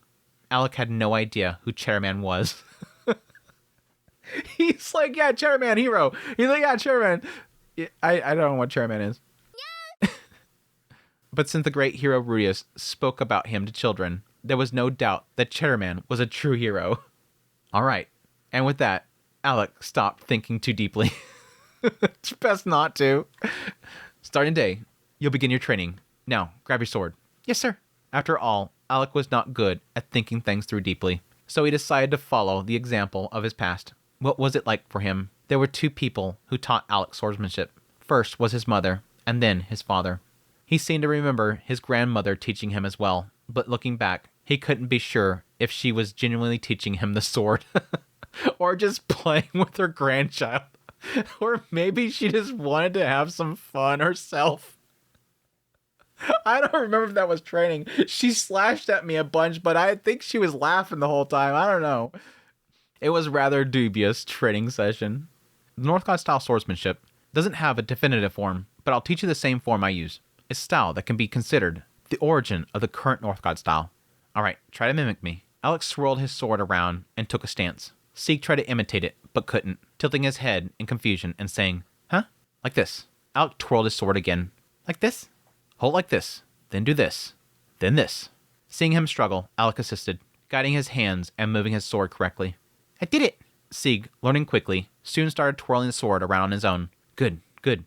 Alec had no idea who Cheddar Man was. He's like, yeah, Cheddar Man, hero. He's like, yeah, Cheddar Man. I don't know what Cheddar Man is. But since the great hero Rudius spoke about him to children, there was no doubt that Cheddar Man was a true hero. All right. And with that, Alec stopped thinking too deeply. It's best not to. Starting today, you'll begin your training. Now, grab your sword. Yes, sir. After all, Alec was not good at thinking things through deeply, so he decided to follow the example of his past. What was it like for him? There were two people who taught Alec swordsmanship. First was his mother, and then his father. He seemed to remember his grandmother teaching him as well, but looking back, he couldn't be sure if she was genuinely teaching him the sword, or just playing with her grandchild, or maybe she just wanted to have some fun herself. I don't remember if that was training. She slashed at me a bunch, but I think she was laughing the whole time. I don't know. It was rather dubious training session. The Northgard style swordsmanship doesn't have a definitive form, but I'll teach you the same form I use. A style that can be considered the origin of the current Northgard style. Alright, try to mimic me. Alex swirled his sword around and took a stance. Sieg tried to imitate it, but couldn't, tilting his head in confusion and saying, huh? Like this. Alec twirled his sword again. Like this? Hold like this. Then do this. Then this. Seeing him struggle, Alec assisted, guiding his hands and moving his sword correctly. I did it! Sieg, learning quickly, soon started twirling the sword around on his own. Good, good.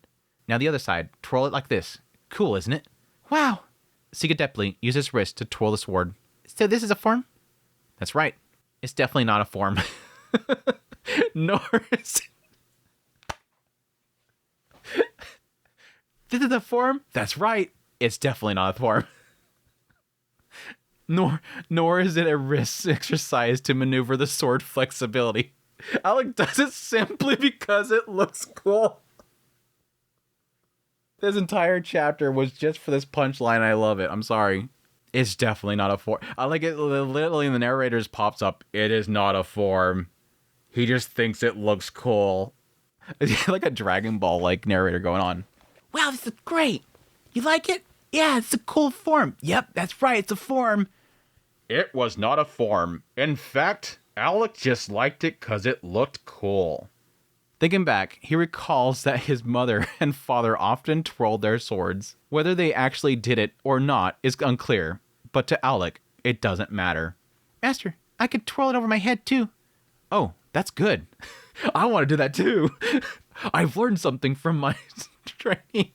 Now the other side. Twirl it like this. Cool, isn't it? Wow! Sieg adeptly used his wrist to twirl the sword. So this is a form? That's right. It's definitely not a form. Nor is it. This is a form? That's right. It's definitely not a form. Nor is it a wrist exercise to maneuver the sword flexibility. Alec does it simply because it looks cool. This entire chapter was just for this punchline. I love it. I'm sorry. It's definitely not a form. I like it. Literally in the narrators pops up. It is not a form. He just thinks it looks cool. It's like a Dragon Ball like narrator going on. Wow, this is great. You like it? Yeah, it's a cool form. Yep, that's right. It's a form. It was not a form. In fact, Alec just liked it because it looked cool. Thinking back, he recalls that his mother and father often twirled their swords. Whether they actually did it or not is unclear, but to Alec, it doesn't matter. Master, I could twirl it over my head too. Oh, that's good. I want to do that too. I've learned something from my training.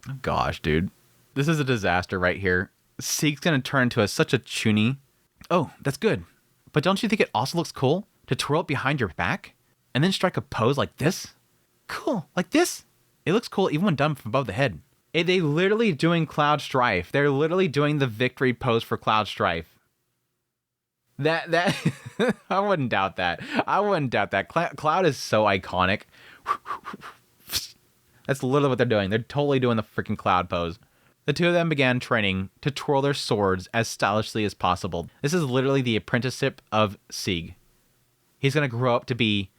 Oh, gosh, dude. This is a disaster right here. Sieg's gonna turn into such a chuny. Oh, that's good. But don't you think it also looks cool to twirl it behind your back and then strike a pose like this? Cool, like this? It looks cool even when done from above the head. They literally doing Cloud Strife. They're literally doing the victory pose for Cloud Strife. That I wouldn't doubt that. I wouldn't doubt that. Cloud is so iconic. That's literally what they're doing. They're totally doing the freaking Cloud pose. The two of them began training to twirl their swords as stylishly as possible. This is literally the apprenticeship of Sieg. He's going to grow up to be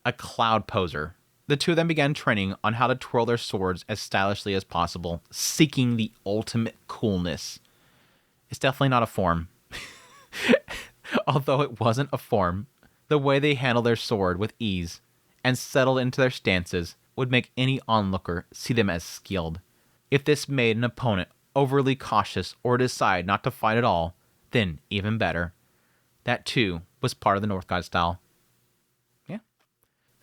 a Cloud poser. The two of them began training on how to twirl their swords as stylishly as possible, seeking the ultimate coolness. It's definitely not a form. Although it wasn't a form, the way they handled their sword with ease and settled into their stances would make any onlooker see them as skilled. If this made an opponent overly cautious or decide not to fight at all, then even better. That too was part of the Northgard style. Yeah.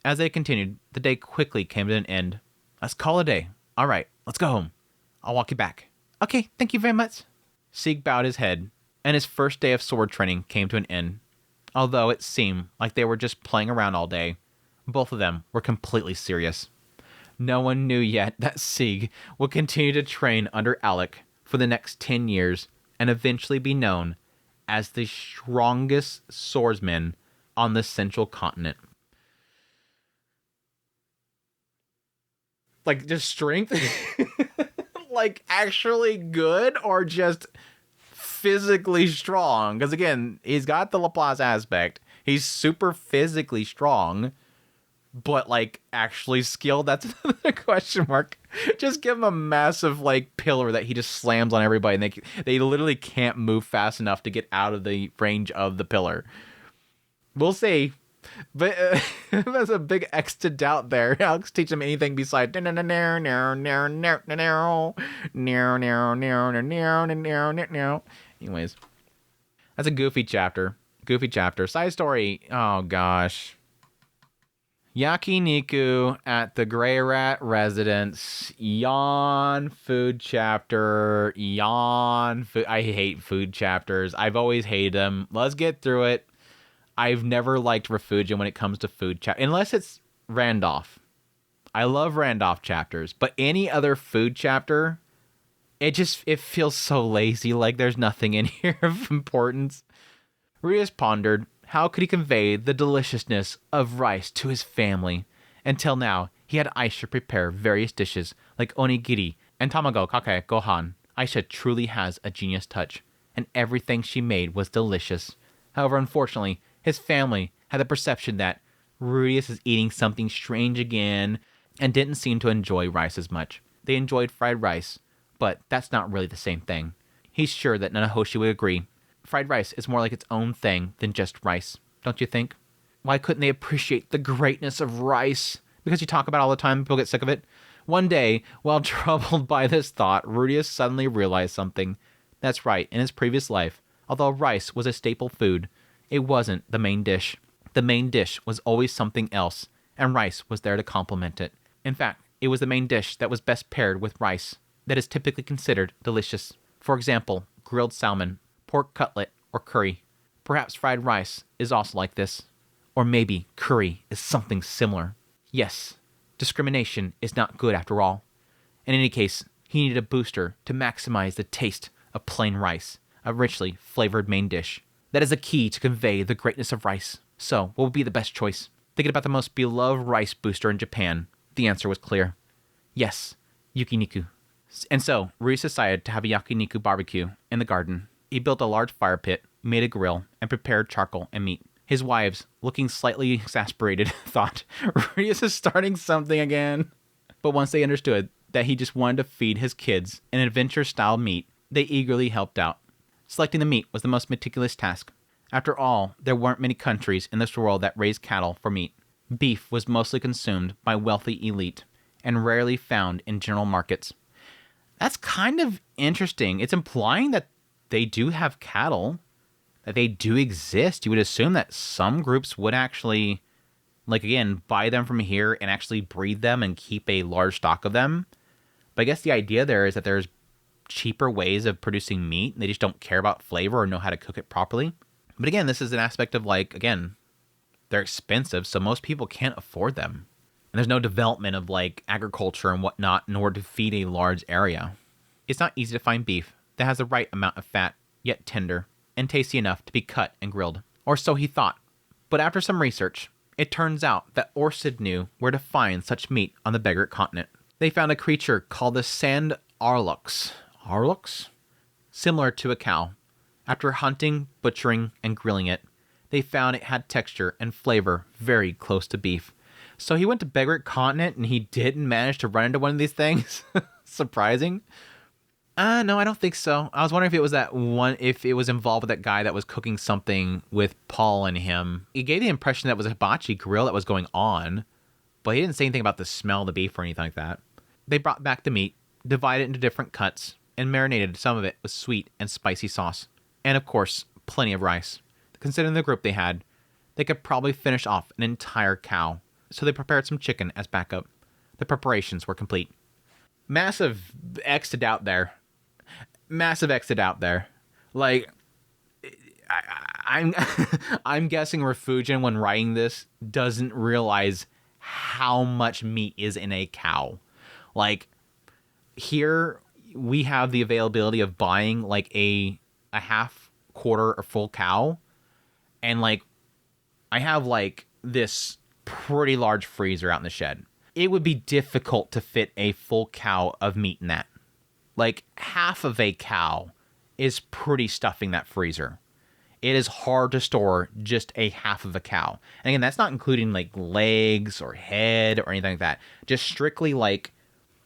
As they continued, the day quickly came to an end. Let's call it a day. All right, let's go home. I'll walk you back. Okay, thank you very much. Sieg bowed his head, and his first day of sword training came to an end. Although it seemed like they were just playing around all day, both of them were completely serious. No one knew yet that Sieg would continue to train under Alec for the next 10 years and eventually be known as the strongest swordsman on the central continent. Like, just strength? Like, actually good or just physically strong? Because, again, he's got the Laplace aspect. He's super physically strong. But, like, actually skilled? That's another question mark. Just give him a massive, like, pillar that he just slams on everybody. And they literally can't move fast enough to get out of the range of the pillar. We'll see. But there's a big X to doubt there. Alex teach him anything besides. Anyways, that's a goofy chapter. Goofy chapter. Side story. Oh gosh. Yakiniku at the Grey Rat residence. Yawn food chapter. Yawn food. I hate food chapters. I've always hated them. Let's get through it. I've never liked Refugium when it comes to food chapter, unless it's Randolph. I love Randolph chapters, but any other food chapter, it feels so lazy. Like there's nothing in here of importance. Rudius pondered. How could he convey the deliciousness of rice to his family? Until now, he had Aisha prepare various dishes like onigiri and tamago kake gohan. Aisha truly has a genius touch, and everything she made was delicious. However, unfortunately, his family had the perception that Rudius is eating something strange again and didn't seem to enjoy rice as much. They enjoyed fried rice, but that's not really the same thing. He's sure that Nanahoshi would agree. Fried rice is more like its own thing than just rice, don't you think? Why couldn't they appreciate the greatness of rice? Because you talk about it all the time, people get sick of it. One day, while troubled by this thought, Rudius suddenly realized something. That's right, in his previous life, although rice was a staple food, it wasn't the main dish. The main dish was always something else, and rice was there to complement it. In fact, it was the main dish that was best paired with rice, that is typically considered delicious. For example, grilled salmon, pork cutlet, or curry. Perhaps fried rice is also like this. Or maybe curry is something similar. Yes, discrimination is not good after all. In any case, he needed a booster to maximize the taste of plain rice, a richly flavored main dish. That is a key to convey the greatness of rice. So, what would be the best choice? Thinking about the most beloved rice booster in Japan, the answer was clear. Yes, Yakiniku. And so, Rudius decided to have a Yakiniku barbecue in the garden. He built a large fire pit, made a grill, and prepared charcoal and meat. His wives, looking slightly exasperated, thought, Rudius is starting something again. But once they understood that he just wanted to feed his kids an adventure-style meat, they eagerly helped out. Selecting the meat was the most meticulous task. After all, there weren't many countries in this world that raised cattle for meat. Beef was mostly consumed by wealthy elite, and rarely found in general markets. That's kind of interesting. It's implying that they do have cattle, that they do exist. You would assume that some groups would actually, like again, buy them from here and actually breed them and keep a large stock of them. But I guess the idea there is that there's cheaper ways of producing meat, and they just don't care about flavor or know how to cook it properly. But again, this is an aspect of like, again, they're expensive, so most people can't afford them. And there's no development of like agriculture and whatnot in order to feed a large area. It's not easy to find beef that has the right amount of fat, yet tender, and tasty enough to be cut and grilled. Or so he thought. But after some research, it turns out that Orsted knew where to find such meat on the Beggar continent. They found a creature called the sand arlux. Arlux? Similar to a cow. After hunting, butchering, and grilling it, they found it had texture and flavor very close to beef. So he went to Beggar continent and he didn't manage to run into one of these things? Surprising. No, I don't think so. I was wondering if it was that one, if it was involved with that guy that was cooking something with Paul and him. He gave the impression that it was a hibachi grill that was going on, but he didn't say anything about the smell of the beef or anything like that. They brought back the meat, divided it into different cuts, and marinated some of it with sweet and spicy sauce. And of course, plenty of rice. Considering the group they had, they could probably finish off an entire cow. So they prepared some chicken as backup. The preparations were complete. Massive X'd out there. Massive X'd out there. Like, I'm guessing Refugian, when writing this, doesn't realize how much meat is in a cow. Like, here we have the availability of buying like a half, quarter, or full cow. And like, I have like this pretty large freezer out in the shed. It would be difficult to fit a full cow of meat in that. Like, half of a cow is pretty stuffing that freezer. It is hard to store just a half of a cow. And again, that's not including like legs or head or anything like that. Just strictly like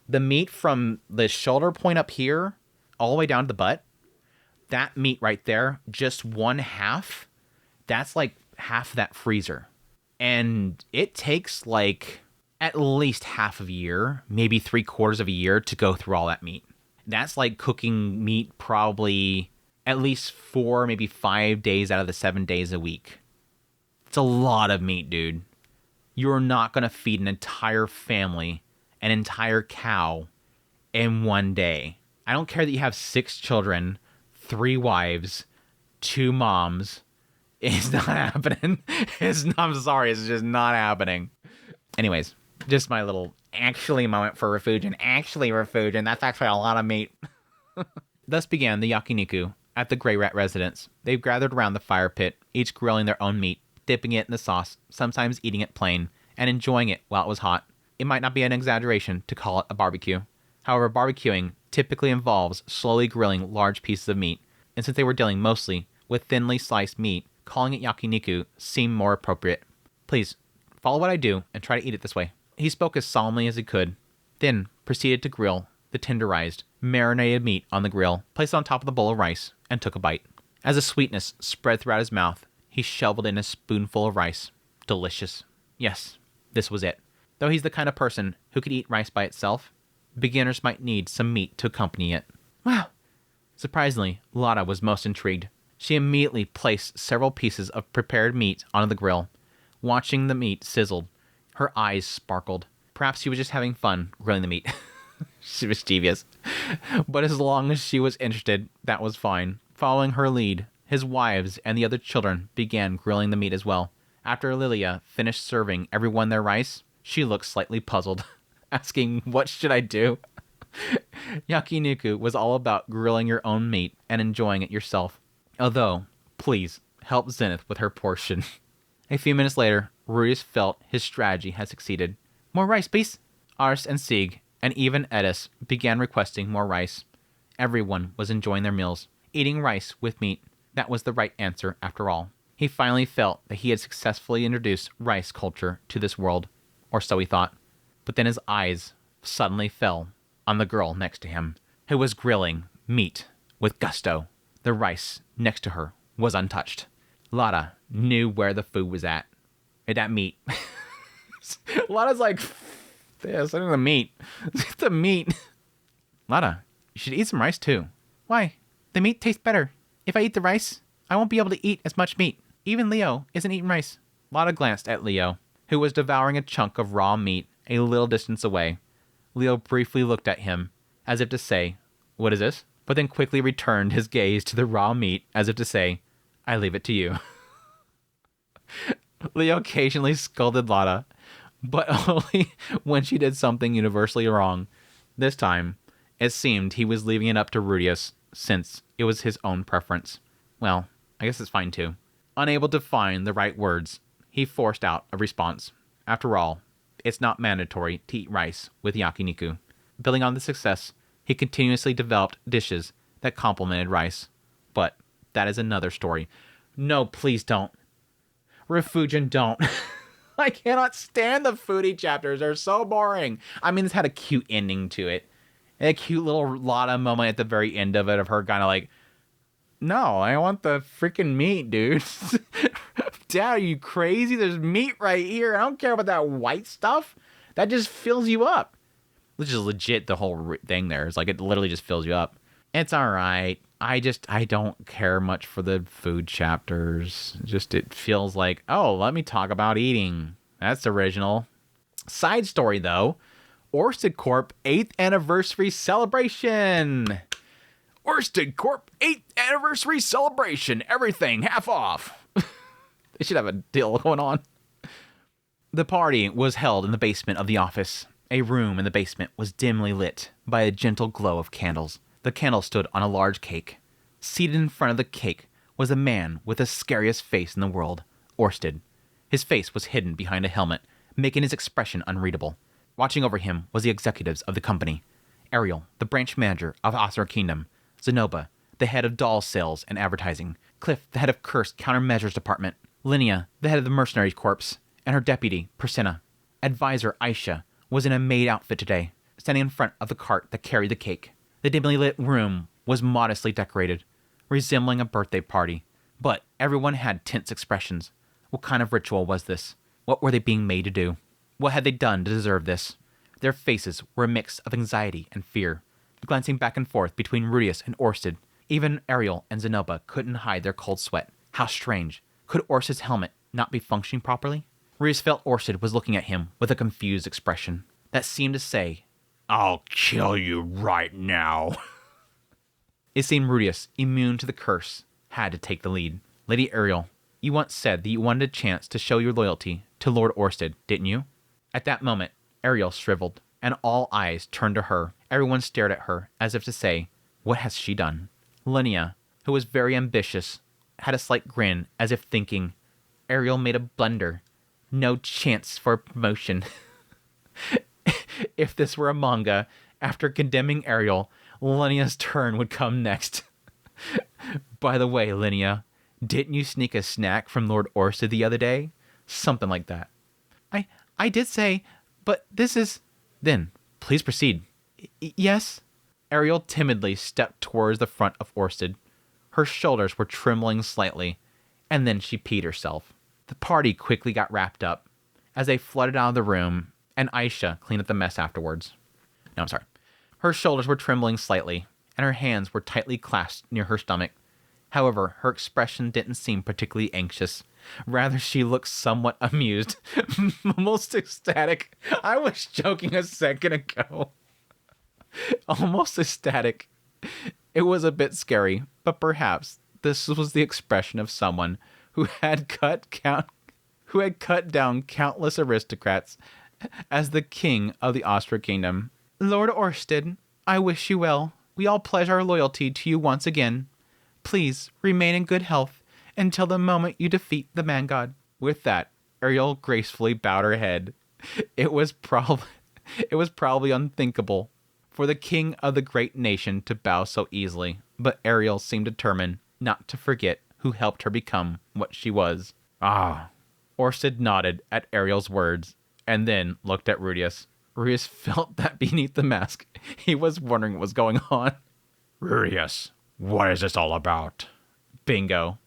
the meat from the shoulder point up here all the way down to the butt. That meat right there, just one half, that's like half that freezer. And it takes like at least half of a year, maybe 3/4 of a year to go through all that meat. That's like cooking meat probably at least 4, maybe 5 days out of the 7 days a week. It's a lot of meat, dude. You're not going to feed an entire family, an entire cow in one day. I don't care that you have 6 children, 3 wives, 2 moms. It's not happening. I'm sorry, it's just not happening. Anyways, just my little actually moment for Refugian. Actually, Refugian, that's actually a lot of meat. Thus began the Yakiniku at the Grey Rat residence. They gathered around the fire pit, each grilling their own meat, dipping it in the sauce, sometimes eating it plain, and enjoying it while it was hot. It might not be an exaggeration to call it a barbecue. However, barbecuing typically involves slowly grilling large pieces of meat, and since they were dealing mostly with thinly sliced meat, calling it yakiniku seemed more appropriate. Please, follow what I do and try to eat it this way. He spoke as solemnly as he could, then proceeded to grill the tenderized, marinated meat on the grill, placed it on top of the bowl of rice, and took a bite. As the sweetness spread throughout his mouth, he shoveled in a spoonful of rice. Delicious. Yes, this was it. Though he's the kind of person who could eat rice by itself, beginners might need some meat to accompany it. Wow. Surprisingly, Lotta was most intrigued. She immediately placed several pieces of prepared meat onto the grill. Watching the meat sizzle, her eyes sparkled. Perhaps she was just having fun grilling the meat. She was mischievous. But as long as she was interested, that was fine. Following her lead, his wives and the other children began grilling the meat as well. After Lilia finished serving everyone their rice, she looked slightly puzzled, asking, "What should I do?" Yakiniku was all about grilling your own meat and enjoying it yourself. Although, please, help Zenith with her portion. A few minutes later, Rudius felt his strategy had succeeded. More rice, please. Ars and Sieg, and even Edis, began requesting more rice. Everyone was enjoying their meals, eating rice with meat. That was the right answer, after all. He finally felt that he had successfully introduced rice culture to this world, or so he thought. But then his eyes suddenly fell on the girl next to him, who was grilling meat with gusto. The rice next to her was untouched. Lotta knew where the food was at. That meat. Lotta's like, this, I need the meat. The meat. Lotta, you should eat some rice too. Why? The meat tastes better. If I eat the rice, I won't be able to eat as much meat. Even Leo isn't eating rice. Lotta glanced at Leo, who was devouring a chunk of raw meat a little distance away. Leo briefly looked at him, as if to say, "What is this?" But then quickly returned his gaze to the raw meat, as if to say, "I leave it to you." Leo occasionally scolded Lotta, but only when she did something universally wrong. This time, it seemed he was leaving it up to Rudius, since it was his own preference. Well, I guess it's fine too. Unable to find the right words, he forced out a response. After all, it's not mandatory to eat rice with yakiniku. Building on the success, he continuously developed dishes that complemented rice. But that is another story. No, please don't. Refugian, don't. I cannot stand the foodie chapters. They're so boring. I mean, this had a cute ending to it. A cute little Lotta moment at the very end of it of her kind of like, no, I want the freaking meat, dude. Dad, are you crazy? There's meat right here. I don't care about that white stuff. That just fills you up. Which is legit the whole thing there. It's like it literally just fills you up. It's all right. I don't care much for the food chapters. Just it feels like, oh, let me talk about eating. That's original. Side story, though. Orsted Corp 8th Anniversary Celebration. Orsted Corp 8th Anniversary Celebration. Everything half off. They should have a deal going on. The party was held in the basement of the office. A room in the basement was dimly lit by a gentle glow of candles. The candle stood on a large cake. Seated in front of the cake was a man with the scariest face in the world, Orsted. His face was hidden behind a helmet, making his expression unreadable. Watching over him was the executives of the company. Ariel, the branch manager of Osir Kingdom. Zenoba, the head of doll sales and advertising. Cliff, the head of Cursed Countermeasures Department. Linnea, the head of the Mercenary Corps, and her deputy, Persinna. Advisor Aisha was in a maid outfit today, standing in front of the cart that carried the cake. The dimly lit room was modestly decorated, resembling a birthday party, but everyone had tense expressions. What kind of ritual was this? What were they being made to do? What had they done to deserve this? Their faces were a mix of anxiety and fear. Glancing back and forth between Rudius and Orsted, even Ariel and Zenobia couldn't hide their cold sweat. How strange. Could Orsted's helmet not be functioning properly? Rudius felt Orsted was looking at him with a confused expression that seemed to say, I'll kill you right now. It seemed Rudius, immune to the curse, had to take the lead. Lady Ariel, you once said that you wanted a chance to show your loyalty to Lord Orsted, didn't you? At that moment, Ariel shriveled, and all eyes turned to her. Everyone stared at her, as if to say, what has she done? Linnea, who was very ambitious, had a slight grin, as if thinking, Ariel made a blunder. No chance for promotion. If this were a manga, after condemning Ariel, Linnea's turn would come next. By the way, Linnea, didn't you sneak a snack from Lord Orsted the other day? Something like that. I did say, but this is... Then, please proceed. Yes? Ariel timidly stepped towards the front of Orsted. Her shoulders were trembling slightly, and then she peed herself. The party quickly got wrapped up as they flooded out of the room, and Aisha cleaned up the mess afterwards. No, I'm sorry. Her shoulders were trembling slightly, and her hands were tightly clasped near her stomach. However, her expression didn't seem particularly anxious. Rather, she looked somewhat amused, almost ecstatic. I was joking a second ago. Almost ecstatic. It was a bit scary, but perhaps this was the expression of someone who had cut down countless aristocrats as the king of the Austria kingdom. Lord Orsted, I wish you well. We all pledge our loyalty to you once again. Please remain in good health until the moment you defeat the man god. With that, Ariel gracefully bowed her head. It was probably unthinkable for the king of the great nation to bow so easily, but Ariel seemed determined not to forget who helped her become what she was. Ah. Orsted nodded at Ariel's words, and then looked at Rudius. Rudius felt that beneath the mask, he was wondering what was going on. Rudius, what is this all about? Bingo.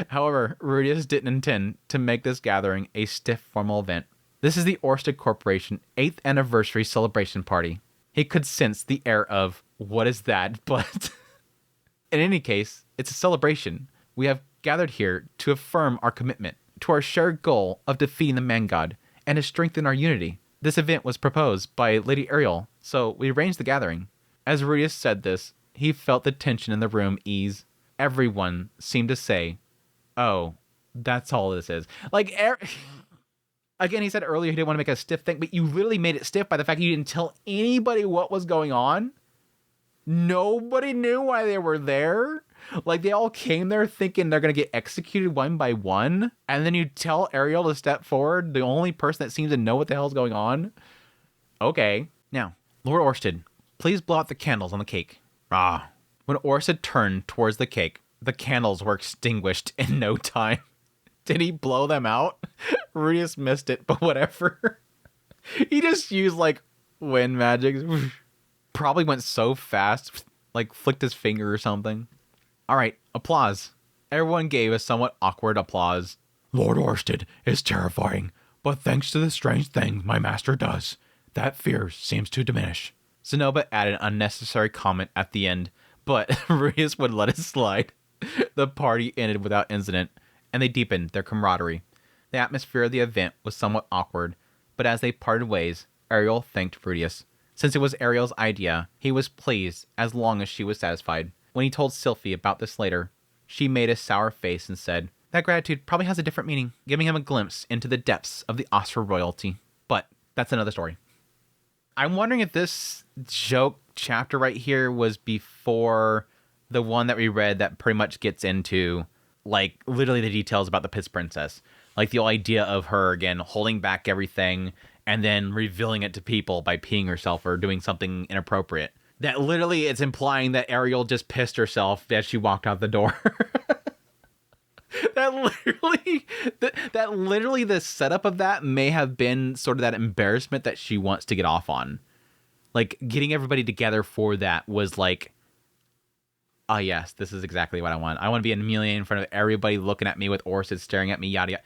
However, Rudius didn't intend to make this gathering a stiff formal event. This is the Orsted Corporation 8th anniversary celebration party. He could sense the air of, what is that, but... In any case, it's a celebration. We have gathered here to affirm our commitment to our shared goal of defeating the man god and to strengthen our unity. This event was proposed by Lady Ariel, so we arranged the gathering. As Rudius said this, he felt the tension in the room ease. Everyone seemed to say, oh, that's all this is. Like, again, he said earlier he didn't want to make a stiff thing, but you literally made it stiff by the fact you didn't tell anybody what was going on. Nobody knew why they were there. Like, they all came there thinking they're going to get executed one by one. And then you tell Ariel to step forward, the only person that seems to know what the hell is going on. Okay. Now, Lord Orsted, please blow out the candles on the cake. Ah. When Orsted turned towards the cake, the candles were extinguished in no time. Did he blow them out? Rudius missed it, but whatever. He just used, like, wind magic. Probably went so fast, like, flicked his finger or something. All right, applause. Everyone gave a somewhat awkward applause. Lord Orsted is terrifying, but thanks to the strange thing my master does, that fear seems to diminish. Zenobia added an unnecessary comment at the end, but Rudius would let it slide. The party ended without incident, and they deepened their camaraderie. The atmosphere of the event was somewhat awkward, but as they parted ways, Ariel thanked Rudius. Since it was Ariel's idea, he was pleased as long as she was satisfied. When he told Sylphie about this later, she made a sour face and said, that gratitude probably has a different meaning, giving him a glimpse into the depths of the Austria royalty. But that's another story. I'm wondering if this joke chapter right here was before the one that we read that pretty much gets into, like, literally the details about the Piss Princess. Like, the idea of her, again, holding back everything and then revealing it to people by peeing herself or doing something inappropriate. That literally it's implying that Ariel just pissed herself as she walked out the door. that literally the setup of that may have been sort of that embarrassment that she wants to get off on. Like, getting everybody together for that was like, oh yes, this is exactly what I want. I want to be in Amelia in front of everybody looking at me with Orsted staring at me, yada yada.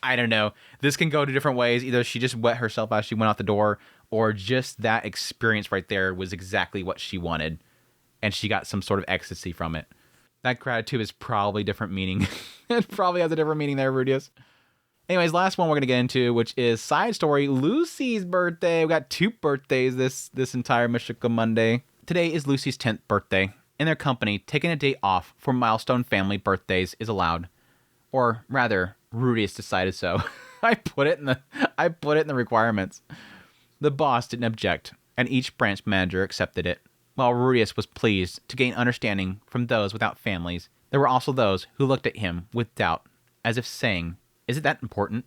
I don't know. This can go to different ways. Either she just wet herself as she went out the door, or just that experience right there was exactly what she wanted, and she got some sort of ecstasy from it. That gratitude is probably different meaning. It probably has a different meaning there, Rudius. Anyways, last one we're going to get into, which is side story, Lucy's birthday. We got 2 birthdays this entire Mushoku Monday. Today is Lucy's 10th birthday. In their company, taking a day off for milestone family birthdays is allowed. Or rather, Rudius decided so. I put it in the requirements. The boss didn't object, and each branch manager accepted it. While Rudius was pleased to gain understanding from those without families, there were also those who looked at him with doubt, as if saying, "Is it that important?"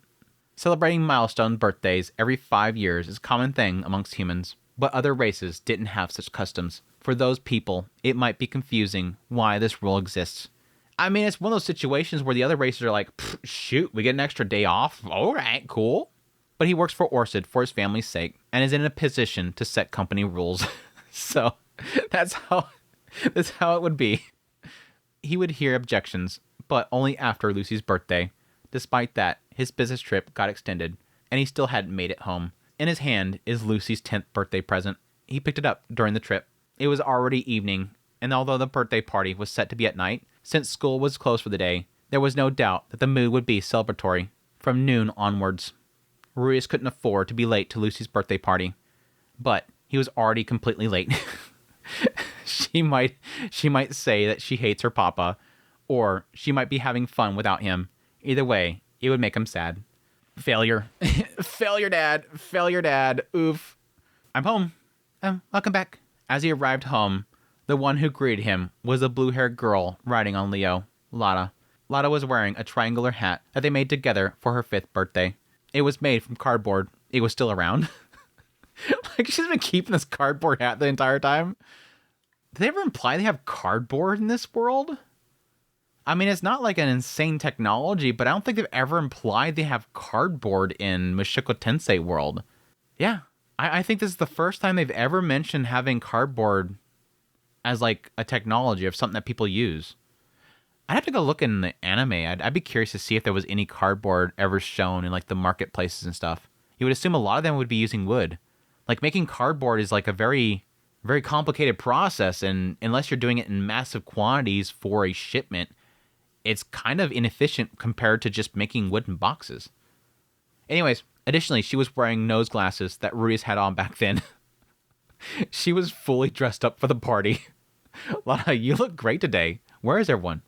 Celebrating milestone birthdays every 5 years is a common thing amongst humans, but other races didn't have such customs. For those people, it might be confusing why this rule exists. I mean, it's one of those situations where the other races are like, shoot, we get an extra day off? All right, cool. But he works for Orsted for his family's sake and is in a position to set company rules. So that's how it would be. He would hear objections, but only after Lucy's birthday. Despite that, his business trip got extended, and he still hadn't made it home. In his hand is Lucy's 10th birthday present. He picked it up during the trip. It was already evening, and although the birthday party was set to be at night, since school was closed for the day, there was no doubt that the mood would be celebratory from noon onwards. Rudius couldn't afford to be late to Lucy's birthday party, but he was already completely late. She might say that she hates her papa, or she might be having fun without him. Either way, it would make him sad. Failure. Failure, Dad. Failure, Dad. Oof. I'm home. Welcome back. As he arrived home, the one who greeted him was a blue-haired girl riding on Leo, Lada. Lada was wearing a triangular hat that they made together for her 5th birthday. It was made from cardboard. It was still around. Like, she's been keeping this cardboard hat the entire time. Did they ever imply they have cardboard in this world? I mean, it's not like an insane technology, but I don't think they've ever implied they have cardboard in Mushoku Tensei world. Yeah, I think this is the first time they've ever mentioned having cardboard as like a technology of something that people use. I'd have to go look in the anime. I'd be curious to see if there was any cardboard ever shown in like the marketplaces and stuff. You would assume a lot of them would be using wood. Like making cardboard is like a very, very complicated process, and unless you're doing it in massive quantities for a shipment, it's kind of inefficient compared to just making wooden boxes. Anyways, additionally, she was wearing nose glasses that Rudius had on back then. She was fully dressed up for the party. Lada, you look great today. Where is everyone?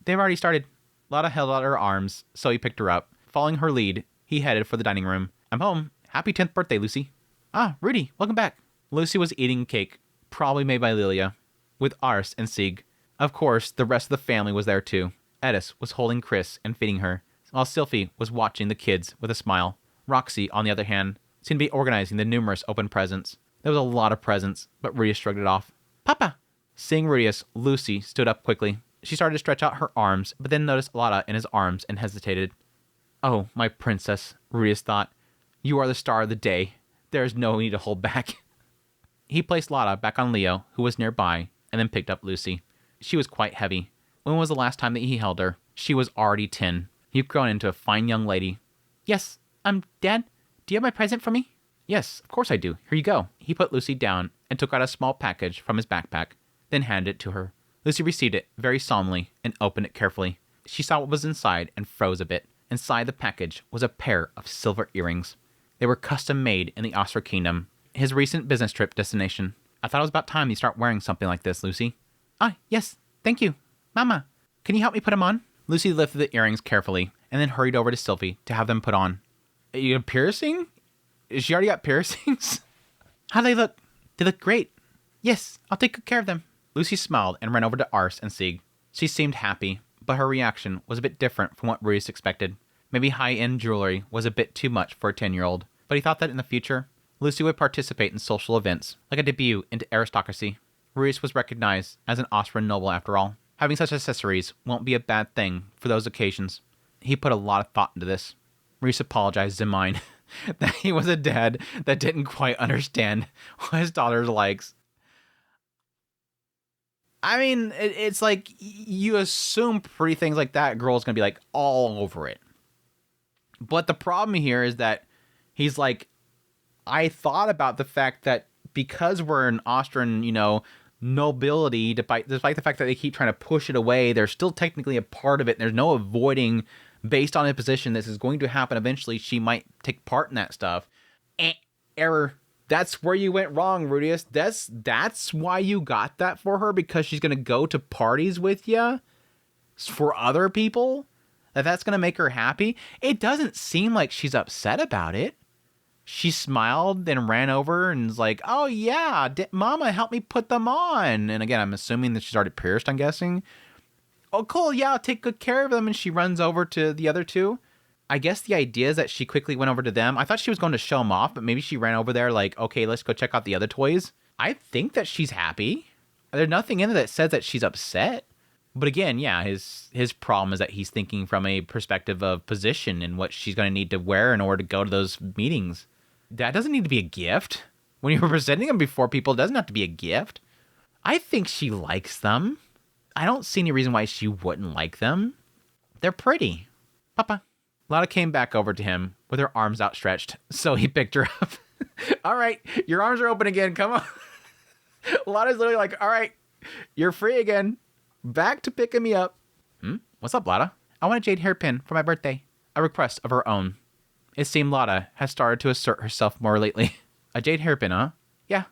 They've already started. Lada held out her arms, so he picked her up. Following her lead, he headed for the dining room. I'm home. Happy 10th birthday, Lucy. Ah, Rudy, welcome back. Lucy was eating cake, probably made by Lilia, with Ars and Sig. Of course, the rest of the family was there too. Edis was holding Chris and feeding her, while Sylphie was watching the kids with a smile. Roxy, on the other hand, seemed to be organizing the numerous open presents. There was a lot of presents, but Rudius shrugged it off. Papa! Seeing Rudius, Lucy stood up quickly. She started to stretch out her arms, but then noticed Lada in his arms and hesitated. Oh, my princess, Rudius thought. You are the star of the day. There is no need to hold back. He placed Lada back on Leo, who was nearby, and then picked up Lucy. She was quite heavy. When was the last time that he held her? She was already 10. You've grown into a fine young lady. Yes, Dad, do you have my present for me? Yes, of course I do. Here you go. He put Lucy down and took out a small package from his backpack, then handed it to her. Lucy received it very solemnly and opened it carefully. She saw what was inside and froze a bit. Inside the package was a pair of silver earrings. They were custom made in the Orst Kingdom, his recent business trip destination. I thought it was about time you start wearing something like this, Lucy. Ah, yes, thank you. Mama, can you help me put them on? Lucy lifted the earrings carefully and then hurried over to Sylphie to have them put on. You have a piercing? She already got piercings? How do they look? They look great. Yes, I'll take good care of them. Lucy smiled and ran over to Ars and Sig. She seemed happy, but her reaction was a bit different from what Rudius expected. Maybe high-end jewelry was a bit too much for a 10-year-old, but he thought that in the future, Lucy would participate in social events, like a debut into aristocracy. Rudius was recognized as an Austrian noble after all. Having such accessories won't be a bad thing for those occasions. He put a lot of thought into this. Rudius apologized in mind that he was a dad that didn't quite understand what his daughter likes. I mean, it's like you assume pretty things like that, girl's gonna be like all over it. But the problem here is that he's like, I thought about the fact that because we're an Austrian, nobility, despite the fact that they keep trying to push it away, they're still technically a part of it. And there's no avoiding, based on a position this is going to happen eventually, she might take part in that stuff. Error. That's where you went wrong, Rudius. That's why you got that for her, because she's going to go to parties with you for other people? That's going to make her happy? It doesn't seem like she's upset about it. She smiled and ran over and was like, oh yeah, Mama helped me put them on. And again, I'm assuming that she's already pierced, I'm guessing. Oh, cool, yeah, I'll take good care of them. And she runs over to the other two. I guess the idea is that she quickly went over to them. I thought she was going to show them off, but maybe she ran over there like, okay, let's go check out the other toys. I think that she's happy. There's nothing in there that says that she's upset. But again, yeah, his problem is that he's thinking from a perspective of position and what she's going to need to wear in order to go to those meetings. That doesn't need to be a gift. When you're presenting them before people, it doesn't have to be a gift. I think she likes them. I don't see any reason why she wouldn't like them. They're pretty. Papa. Lotta came back over to him with her arms outstretched, so he picked her up. All right, your arms are open again. Come on. Lotta's literally like, all right, you're free again. Back to picking me up. What's up, Lotta? I want a jade hairpin for my birthday. A request of her own. It seemed Lotta has started to assert herself more lately. A jade hairpin, huh? Yeah,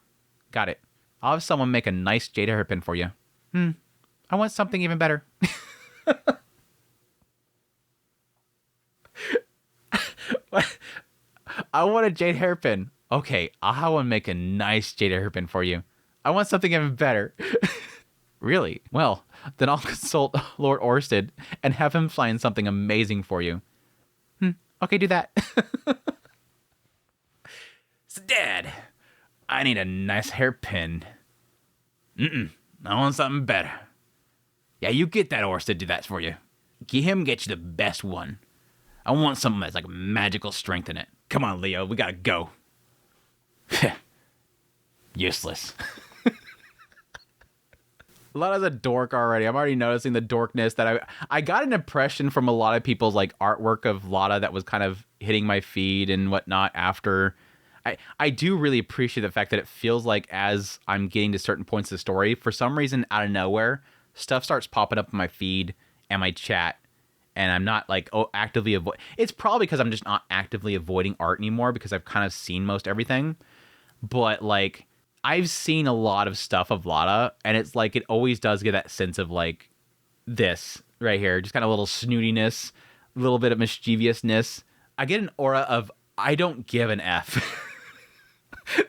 got it. I'll have someone make a nice jade hairpin for you. I want something even better. I want a jade hairpin. Okay, I'll have one make a nice jade hairpin for you. I want something even better. Really? Well, then I'll consult Lord Orsted and have him find something amazing for you. Okay, do that. So, Dad, I need a nice hairpin. I want something better. Yeah, you get that Orsted to do that for you. Get you the best one. I want something that's like magical strength in it. Come on, Leo, we gotta go. Useless. Lotta's a dork already. I'm already noticing the dorkness that I got an impression from a lot of people's like artwork of Lotta that was kind of hitting my feed and whatnot after. I do really appreciate the fact that it feels like as I'm getting to certain points of the story, for some reason out of nowhere, stuff starts popping up in my feed and my chat. And I'm not like actively avoid. It's probably because I'm just not actively avoiding art anymore because I've kind of seen most everything. But like I've seen a lot of stuff of Lotta, and it's like it always does get that sense of like this right here, just kind of a little snootiness, a little bit of mischievousness. I get an aura of I don't give an F.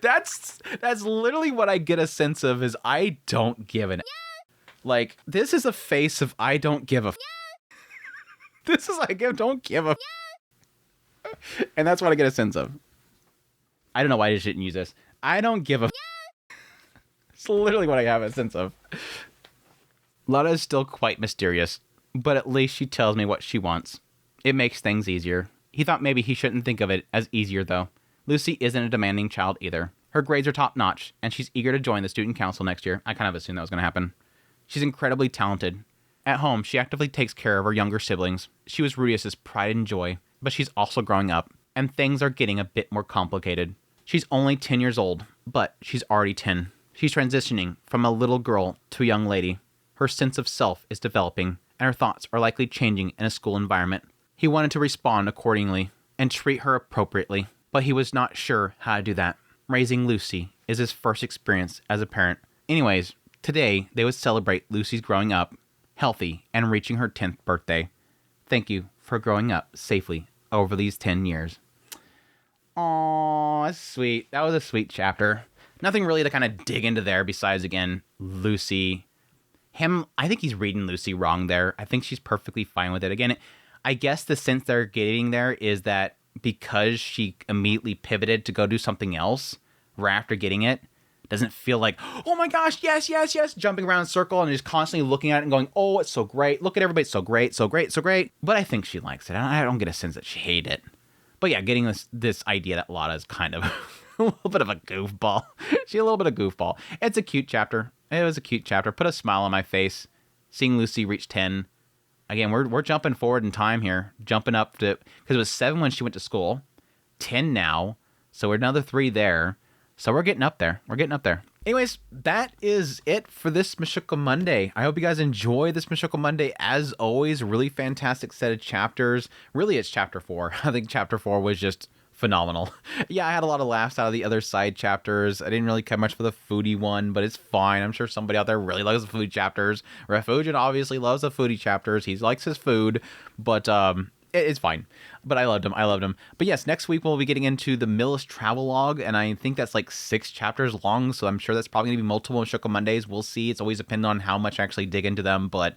That's literally what I get a sense of is I don't give an F. Like this is a face of I don't give a F. This is like, I don't give a and that's what I get a sense of. I don't know why I just didn't use this. I don't give a It's literally what I have a sense of. Lotta is still quite mysterious, but at least she tells me what she wants. It makes things easier. He thought maybe he shouldn't think of it as easier, though. Lucy isn't a demanding child either. Her grades are top-notch, and she's eager to join the student council next year. I kind of assumed that was going to happen. She's incredibly talented. At home, she actively takes care of her younger siblings. She was Rudius's pride and joy, but she's also growing up, and things are getting a bit more complicated. She's only 10 years old, but she's already 10. She's transitioning from a little girl to a young lady. Her sense of self is developing, and her thoughts are likely changing in a school environment. He wanted to respond accordingly and treat her appropriately, but he was not sure how to do that. Raising Lucy is his first experience as a parent. Anyways, today they would celebrate Lucy's growing up, healthy, and reaching her 10th birthday. Thank you for growing up safely over these 10 years. Aww, that's sweet. That was a sweet chapter. Nothing really to kind of dig into there besides, again, Lucy. I think he's reading Lucy wrong there. I think she's perfectly fine with it. Again, I guess the sense they're getting there is that because she immediately pivoted to go do something else right after getting it, doesn't feel like, oh my gosh, yes, yes, yes, jumping around in a circle and just constantly looking at it and going, oh, it's so great. Look at everybody. It's so great, so great, so great. But I think she likes it. I don't get a sense that she hated it. But yeah, getting this idea that Lotta is kind of a little bit of a goofball. She's a little bit of goofball. It's a cute chapter. It was a cute chapter. Put a smile on my face. Seeing Lucy reach 10. again, we're jumping forward in time here, jumping up to, because it was 7 when she went to school, 10 now, so we're another 3 there. So we're getting up there. We're getting up there. Anyways, that is it for this Mushoku Monday. I hope you guys enjoy this Mushoku Monday. As always, really fantastic set of chapters. Really, it's chapter 4. I think chapter 4 was just phenomenal. Yeah, I had a lot of laughs out of the other side chapters. I didn't really care much for the foodie one, but it's fine. I'm sure somebody out there really loves the food chapters. Refugin obviously loves the foodie chapters. He likes his food, but it's fine. But I loved him. I loved him. But yes, next week we'll be getting into the Millis Travelogue, and I think that's like 6 chapters long, so I'm sure that's probably going to be multiple Mushoku Mondays. We'll see. It's always dependent on how much I actually dig into them, but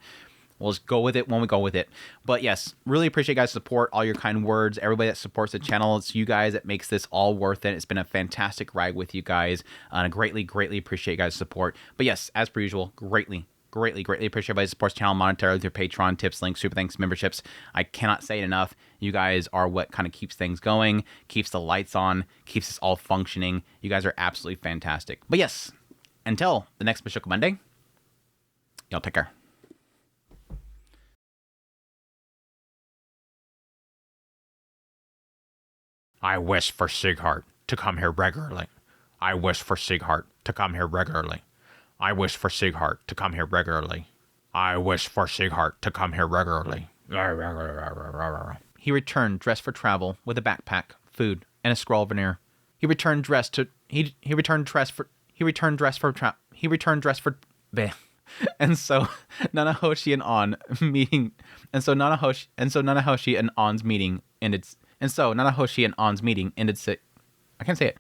we'll just go with it when we go with it. But yes, really appreciate you guys' support, all your kind words, everybody that supports the channel. It's you guys that makes this all worth it. It's been a fantastic ride with you guys, and I greatly appreciate you guys' support. But yes, as per usual, greatly appreciate everybody who supports the channel monetarily through Patreon, tips, links, super thanks, memberships. I cannot say it enough. You guys are what kind of keeps things going, keeps the lights on, keeps us all functioning. You guys are absolutely fantastic. But yes, until the next Mushoku Monday, y'all take care. I wish for Sighart to come here regularly. I wish for Sighart to come here regularly. I wish for Sighart to come here regularly. I wish for Sighart to come here regularly. He returned dressed for travel with a backpack, food, and a scroll veneer. He returned dressed for bleh. And so Nanahoshi and On meeting and so Nanahoshi and On's meeting ended I can't say it.